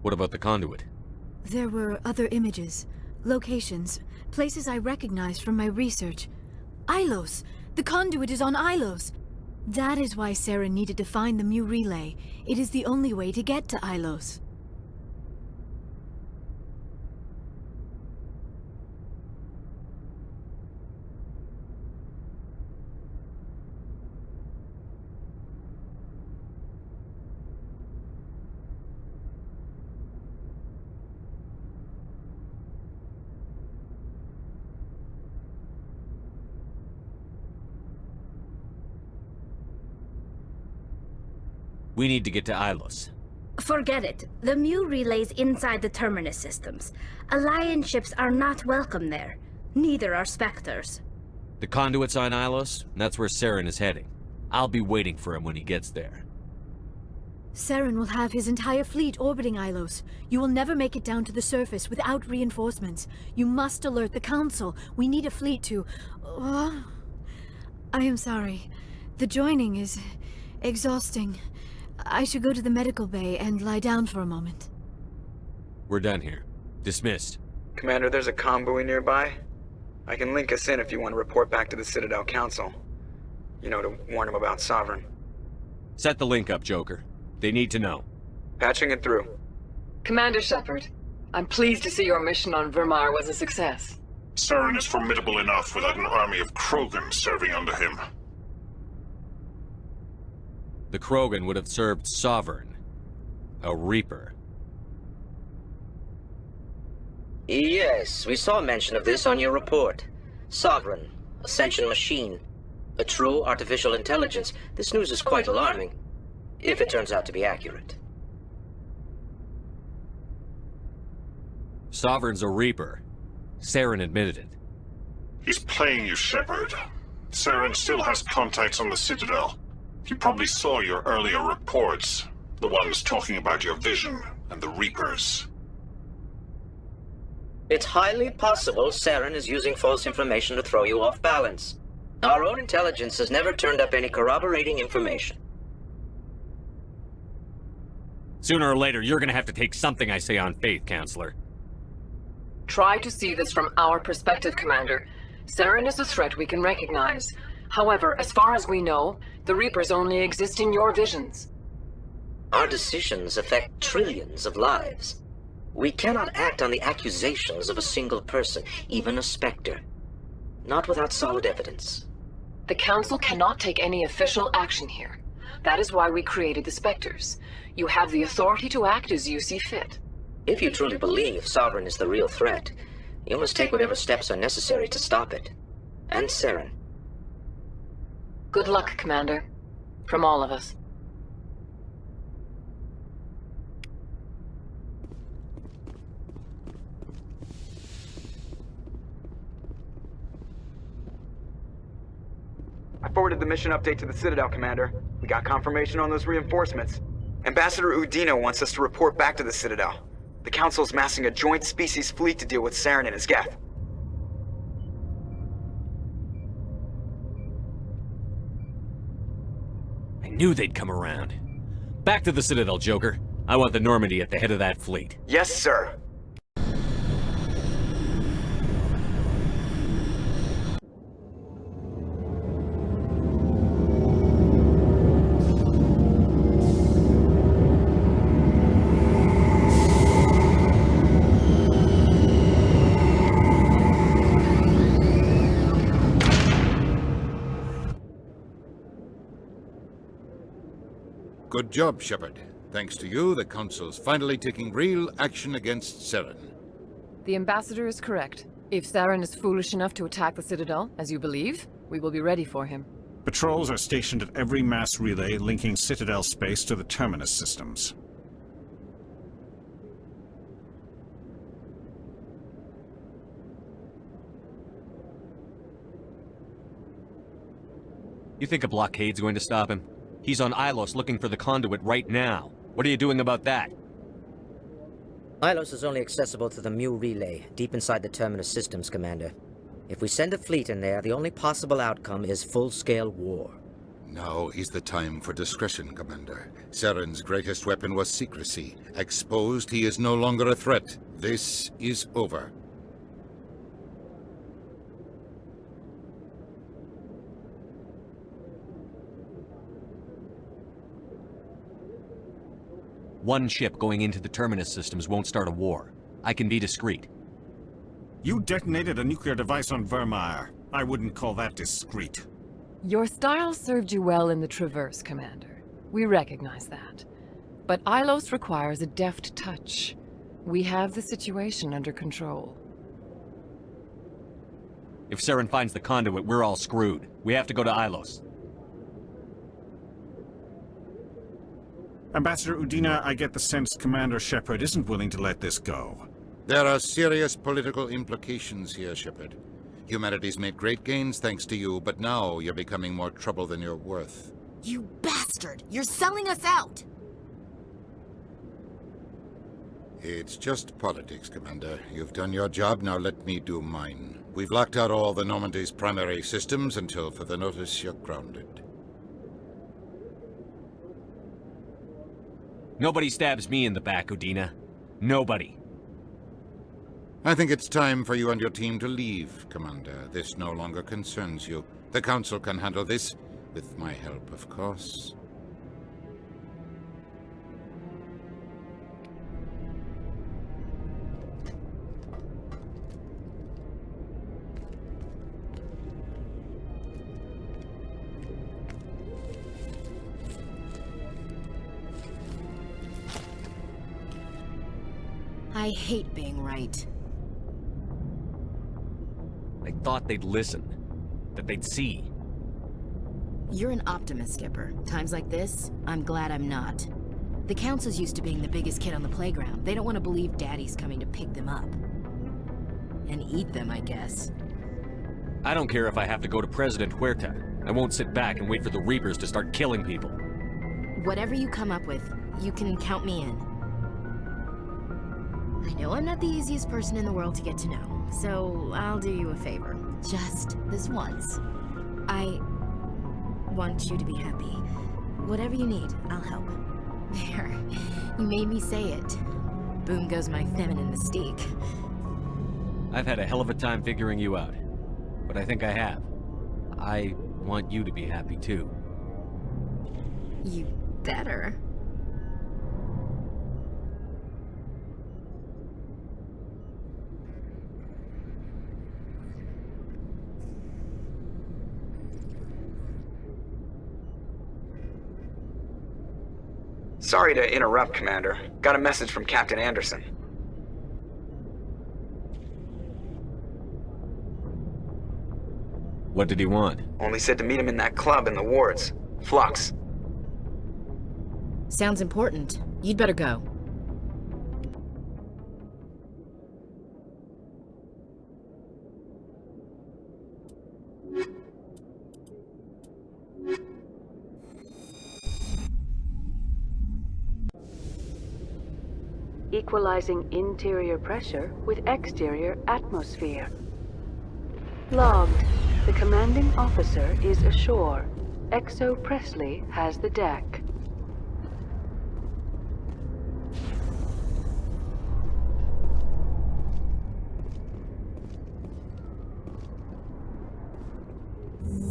What about the conduit? There were other images, locations, places I recognized from my research. Ilos! The conduit is on Ilos! That is why Saren needed to find the Mu relay. It is the only way to get to Ilos. We need to get to Ilos. Forget it. The Mu relay's inside the Terminus systems. Alliance ships are not welcome there. Neither are Spectres. The conduit's on Ilos, and that's where Saren is heading. I'll be waiting for him when he gets there. Saren will have his entire fleet orbiting Ilos. You will never make it down to the surface without reinforcements. You must alert the Council. We need a fleet to... I am sorry. The joining is exhausting. I should go to the medical bay and lie down for a moment. We're done here. Dismissed. Commander, there's a comm buoy nearby. I can link us in if you want to report back to the Citadel Council. You know, to warn them about Sovereign. Set the link up, Joker. They need to know. Patching it through. Commander Shepard, I'm pleased to see your mission on Virmire was a success. Saren is formidable enough without an army of Krogan serving under him. The Krogan would have served Sovereign. A Reaper. Yes, we saw mention of this on your report. Sovereign, Ascension machine, a true artificial intelligence. This news is quite alarming, if it turns out to be accurate. Sovereign's a Reaper. Saren admitted it. He's playing you, Shepard. Saren still has contacts on the Citadel. He probably saw your earlier reports, the ones talking about your vision and the Reapers. It's highly possible Saren is using false information to throw you off balance. Our own intelligence has never turned up any corroborating information. Sooner or later, you're gonna have to take something I say on faith, Counselor. Try to see this from our perspective, Commander. Saren is a threat we can recognize. However, as far as we know, the Reapers only exist in your visions. Our decisions affect trillions of lives. We cannot act on the accusations of a single person, even a Spectre. Not without solid evidence. The Council cannot take any official action here. That is why we created the Spectres. You have the authority to act as you see fit. If you truly believe Sovereign is the real threat, you must take whatever steps are necessary to stop it. And Saren. Good luck, Commander. From all of us. I forwarded the mission update to the Citadel, Commander. We got confirmation on those reinforcements. Ambassador Udino wants us to report back to the Citadel. The Council's massing a joint species fleet to deal with Saren and his Geth. I knew they'd come around. Back to the Citadel, Joker. I want the Normandy at the head of that fleet. Yes, sir. Good job, Shepard. Thanks to you, the Council's finally taking real action against Saren. The Ambassador is correct. If Saren is foolish enough to attack the Citadel, as you believe, we will be ready for him. Patrols are stationed at every mass relay linking Citadel space to the Terminus systems. You think a blockade's going to stop him? He's on Ilos looking for the conduit right now. What are you doing about that? Ilos is only accessible to the Mu relay, deep inside the Terminus systems, Commander. If we send a fleet in there, the only possible outcome is full-scale war. Now is the time for discretion, Commander. Saren's greatest weapon was secrecy. Exposed, he is no longer a threat. This is over. One ship going into the Terminus systems won't start a war. I can be discreet. You detonated a nuclear device on Virmire. I wouldn't call that discreet. Your style served you well in the Traverse, Commander. We recognize that. But Ilos requires a deft touch. We have the situation under control. If Saren finds the conduit, we're all screwed. We have to go to Ilos. Ambassador Udina, I get the sense Commander Shepard isn't willing to let this go. There are serious political implications here, Shepard. Humanity's made great gains thanks to you, but now you're becoming more trouble than you're worth. You bastard! You're selling us out! It's just politics, Commander. You've done your job, now let me do mine. We've locked out all the Normandy's primary systems until further notice you're grounded. Nobody stabs me in the back, Udina. Nobody. I think it's time for you and your team to leave, Commander. This no longer concerns you. The Council can handle this, with my help, of course. I hate being right. I thought they'd listen. That they'd see. You're an optimist, Skipper. Times like this, I'm glad I'm not. The Council's used to being the biggest kid on the playground. They don't want to believe Daddy's coming to pick them up. And eat them, I guess. I don't care if I have to go to President Huerta. I won't sit back and wait for the Reapers to start killing people. Whatever you come up with, you can count me in. I know I'm not the easiest person in the world to get to know, so I'll do you a favor. Just this once. I want you to be happy. Whatever you need, I'll help. There. You made me say it. Boom goes my feminine mystique. I've had a hell of a time figuring you out. But I think I have. I want you to be happy too. You better. Sorry to interrupt, Commander. Got a message from Captain Anderson. What did he want? Only said to meet him in that club in the wards. Flux. Sounds important. You'd better go. Equalizing interior pressure with exterior atmosphere. Logged. The commanding officer is ashore. Exo Presley has the deck.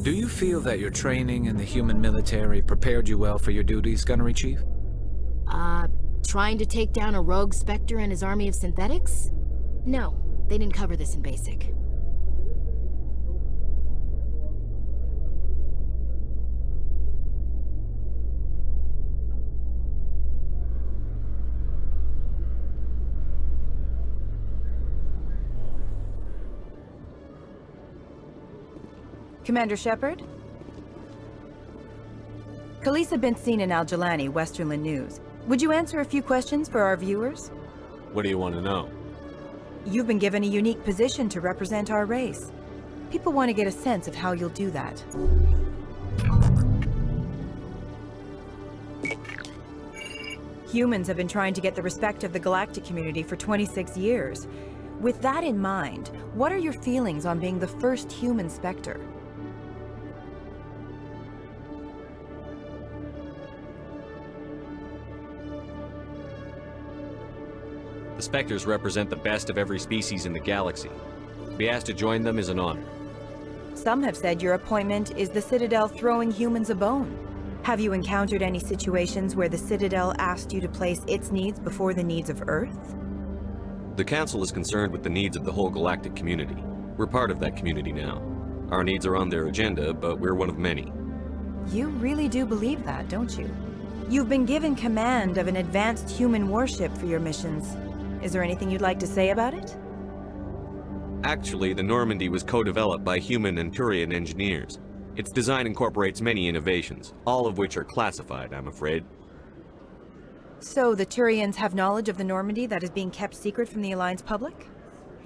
Do you feel that your training in the human military prepared you well for your duties, Gunnery Chief? Trying to take down a rogue Spectre and his army of synthetics? No, they didn't cover this in basic. Commander Shepard? Khaleesa been seen in Al-Jalani, Westerland News. Would you answer a few questions for our viewers? What do you want to know? You've been given a unique position to represent our race. People want to get a sense of how you'll do that. Humans have been trying to get the respect of the galactic community for 26 years. With that in mind, what are your feelings on being the first human Spectre? The Spectres represent the best of every species in the galaxy. To be asked to join them is an honor. Some have said your appointment is the Citadel throwing humans a bone. Have you encountered any situations where the Citadel asked you to place its needs before the needs of Earth? The Council is concerned with the needs of the whole galactic community. We're part of that community now. Our needs are on their agenda, but we're one of many. You really do believe that, don't you? You've been given command of an advanced human warship for your missions. Is there anything you'd like to say about it? Actually, the Normandy was co-developed by human and Turian engineers. Its design incorporates many innovations, all of which are classified, I'm afraid. So the Turians have knowledge of the Normandy that is being kept secret from the Alliance public?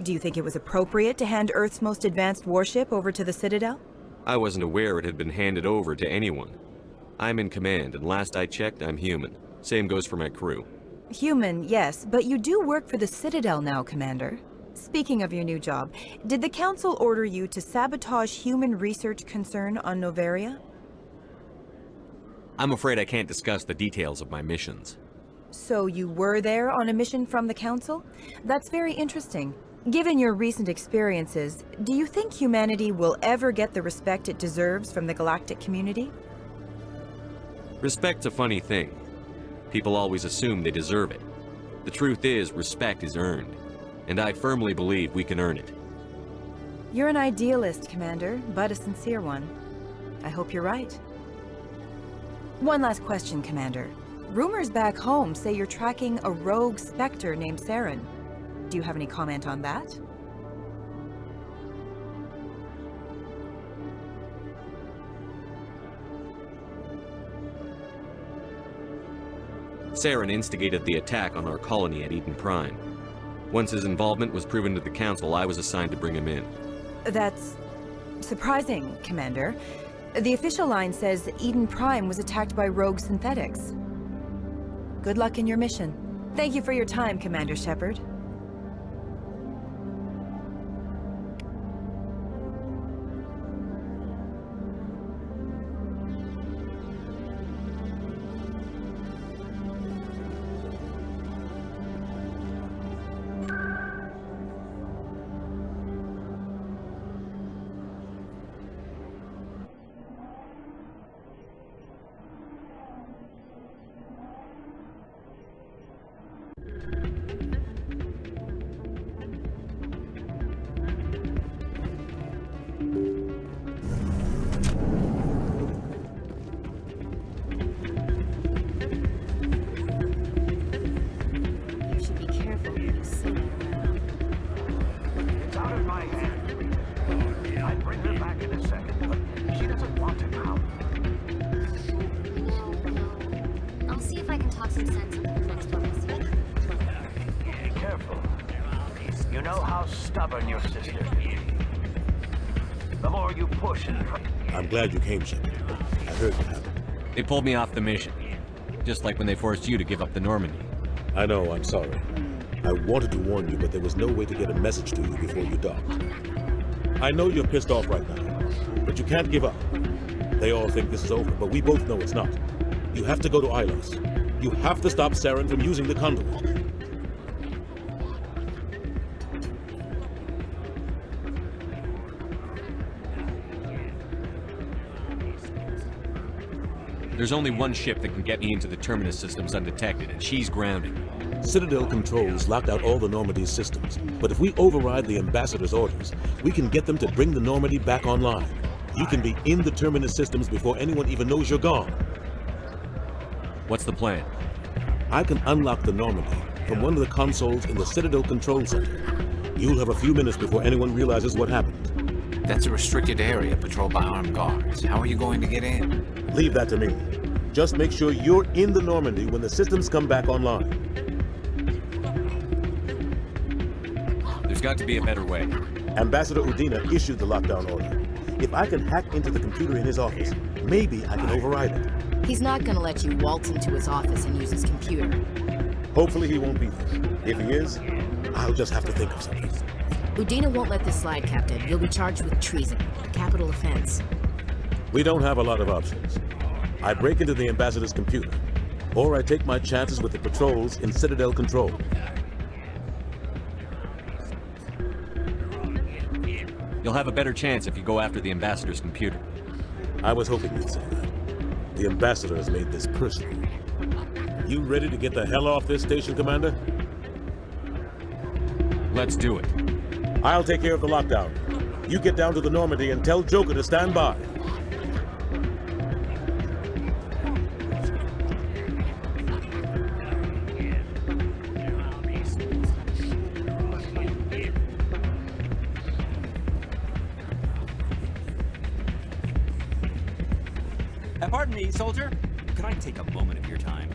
Do you think it was appropriate to hand Earth's most advanced warship over to the Citadel? I wasn't aware it had been handed over to anyone. I'm in command, and last I checked, I'm human. Same goes for my crew. Human, yes, but you do work for the Citadel now, Commander. Speaking of your new job, did the Council order you to sabotage human research concern on Noveria? I'm afraid I can't discuss the details of my missions. So you were there on a mission from the Council? That's very interesting. Given your recent experiences, do you think humanity will ever get the respect it deserves from the galactic community? Respect's a funny thing. People always assume they deserve it. The truth is, respect is earned. And I firmly believe we can earn it. You're an idealist, Commander, but a sincere one. I hope you're right. One last question, Commander. Rumors back home say you're tracking a rogue Spectre named Saren. Do you have any comment on that? Saren instigated the attack on our colony at Eden Prime. Once his involvement was proven to the Council, I was assigned to bring him in. That's surprising, Commander. The official line says that Eden Prime was attacked by rogue synthetics. Good luck in your mission. Thank you for your time, Commander Shepard. I'm glad you came, Shepard. I heard what happened. They pulled me off the mission. Just like when they forced you to give up the Normandy. I know, I'm sorry. I wanted to warn you, but there was no way to get a message to you before you docked. I know you're pissed off right now, but you can't give up. They all think this is over, but we both know it's not. You have to go to Ilos. You have to stop Saren from using the conduit. There's only one ship that can get me into the Terminus systems undetected, and she's grounded. Citadel controls locked out all the Normandy's systems, but if we override the Ambassador's orders, we can get them to bring the Normandy back online. You can be in the Terminus systems before anyone even knows you're gone. What's the plan? I can unlock the Normandy from one of the consoles in the Citadel Control Center. You'll have a few minutes before anyone realizes what happened. That's a restricted area patrolled by armed guards. How are you going to get in? Leave that to me. Just make sure you're in the Normandy when the systems come back online. There's got to be a better way. Ambassador Udina issued the lockdown order. If I can hack into the computer in his office, maybe I can override it. He's not gonna let you waltz into his office and use his computer. Hopefully he won't be there. If he is, I'll just have to think of something. Udina won't let this slide, Captain. You'll be charged with treason, a capital offense. We don't have a lot of options. I break into the ambassador's computer, or I take my chances with the patrols in Citadel control. You'll have a better chance if you go after the ambassador's computer. I was hoping you'd say that. The ambassador has made this personal. You ready to get the hell off this station, Commander? Let's do it. I'll take care of the lockdown. You get down to the Normandy and tell Joker to stand by. Pardon me, soldier. Could I take a moment of your time?